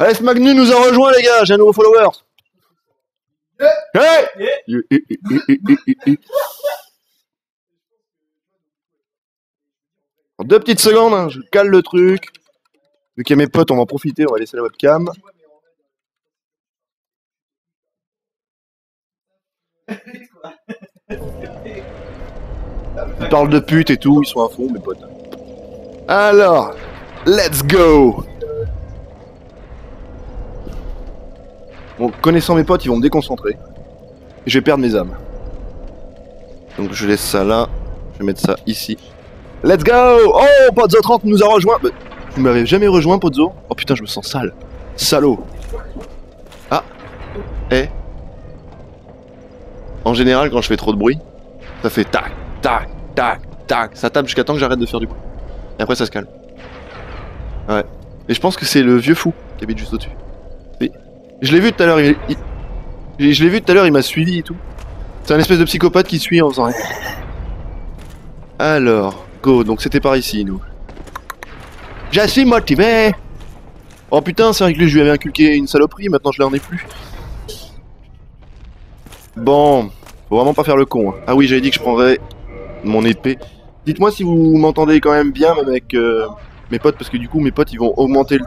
Allez, Magnu nous a rejoint les gars, j'ai un nouveau follower. Hey! En 2 petites secondes, hein, je cale le truc. Vu qu'il y a mes potes, on va en profiter, on va laisser la webcam. Ils parlent de pute et tout, ils sont à fond, mes potes. Alors, let's go! Bon, connaissant mes potes, ils vont me déconcentrer. Et je vais perdre mes âmes. Donc je laisse ça là. Je vais mettre ça ici. Let's go! Oh, Pozzo30 nous a rejoint. Bah, tu m'avais jamais rejoint, Pozzo? Oh putain, je me sens sale. Salaud. Ah. Eh. En général, quand je fais trop de bruit, ça fait tac, tac, tac, tac. Ça tape jusqu'à temps que j'arrête de faire du bruit. Et après, ça se calme. Ouais. Et je pense que c'est le vieux fou qui habite juste au-dessus. Et je l'ai vu tout à l'heure, je l'ai vu tout à l'heure, il m'a suivi et tout. C'est un espèce de psychopathe qui suit en faisant rien. Alors, go, donc c'était par ici, nous. Je suis motivé. Oh putain, c'est vrai que lui, je lui avais inculqué une saloperie, maintenant je l'en ai plus. Bon, faut vraiment pas faire le con. Hein. Ah oui, j'avais dit que je prendrais mon épée. Dites-moi si vous m'entendez quand même bien, même avec mes potes, parce que du coup, mes potes, ils vont augmenter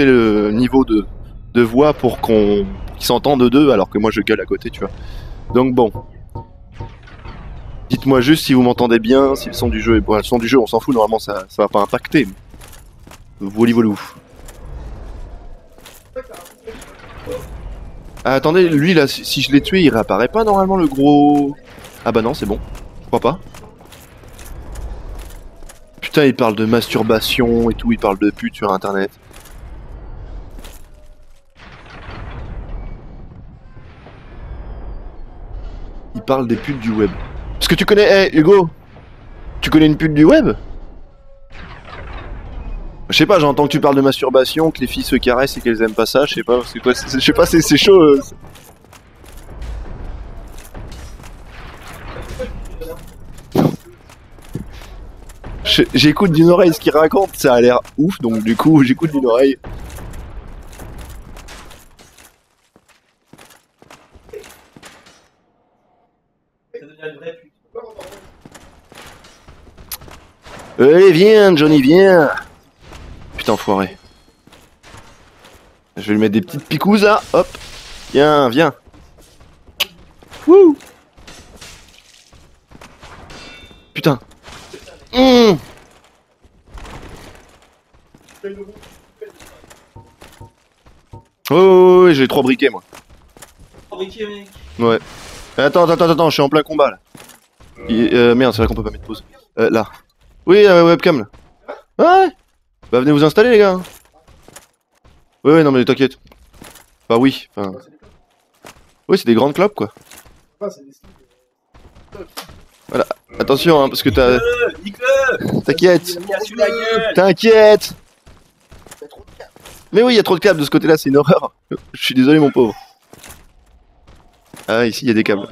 le niveau de voix pour qu'ils s'entendent d'eux, alors que moi, je gueule à côté, tu vois. Donc bon. Dites-moi juste si vous m'entendez bien, si le son du jeu est bon. Le son du jeu, on s'en fout, normalement, ça va pas impacter. Volou. Ah, attendez, lui là, si je l'ai tué, il réapparaît pas normalement le gros... Ah bah non, c'est bon. Je crois pas. Putain, il parle de masturbation et tout, il parle de pute sur internet. Il parle des putes du web. Parce que tu connais... Eh, Hugo, tu connais une pute du web? Je sais pas, j'entends que tu parles de masturbation, que les filles se caressent et qu'elles aiment pas ça, je sais pas, c'est quoi, je sais pas, c'est chaud. J'écoute d'une oreille ce qu'il raconte, ça a l'air ouf, donc du coup j'écoute d'une oreille. Ça devient une vraie pute. Allez, viens, Johnny, viens. Putain, enfoiré. Je vais lui mettre des petites picouzes là, hop. Viens. Wouh. Putain. Oh, j'ai 3 briquets moi. Fabriqué, mec. Ouais. Attends, je suis en plein combat là. Merde, c'est vrai qu'on peut pas mettre pause. Là. Oui, webcam là. Ouais. Bah venez vous installer les gars. Ouais, non mais t'inquiète. Bah oui. Enfin... Oui, c'est des grandes clopes quoi. Voilà. Attention hein, parce que t'as... T'inquiète. T'inquiète. Mais oui, il y a trop de câbles de ce côté-là, c'est une horreur. Je suis désolé mon pauvre. Ah, ici il y a des câbles.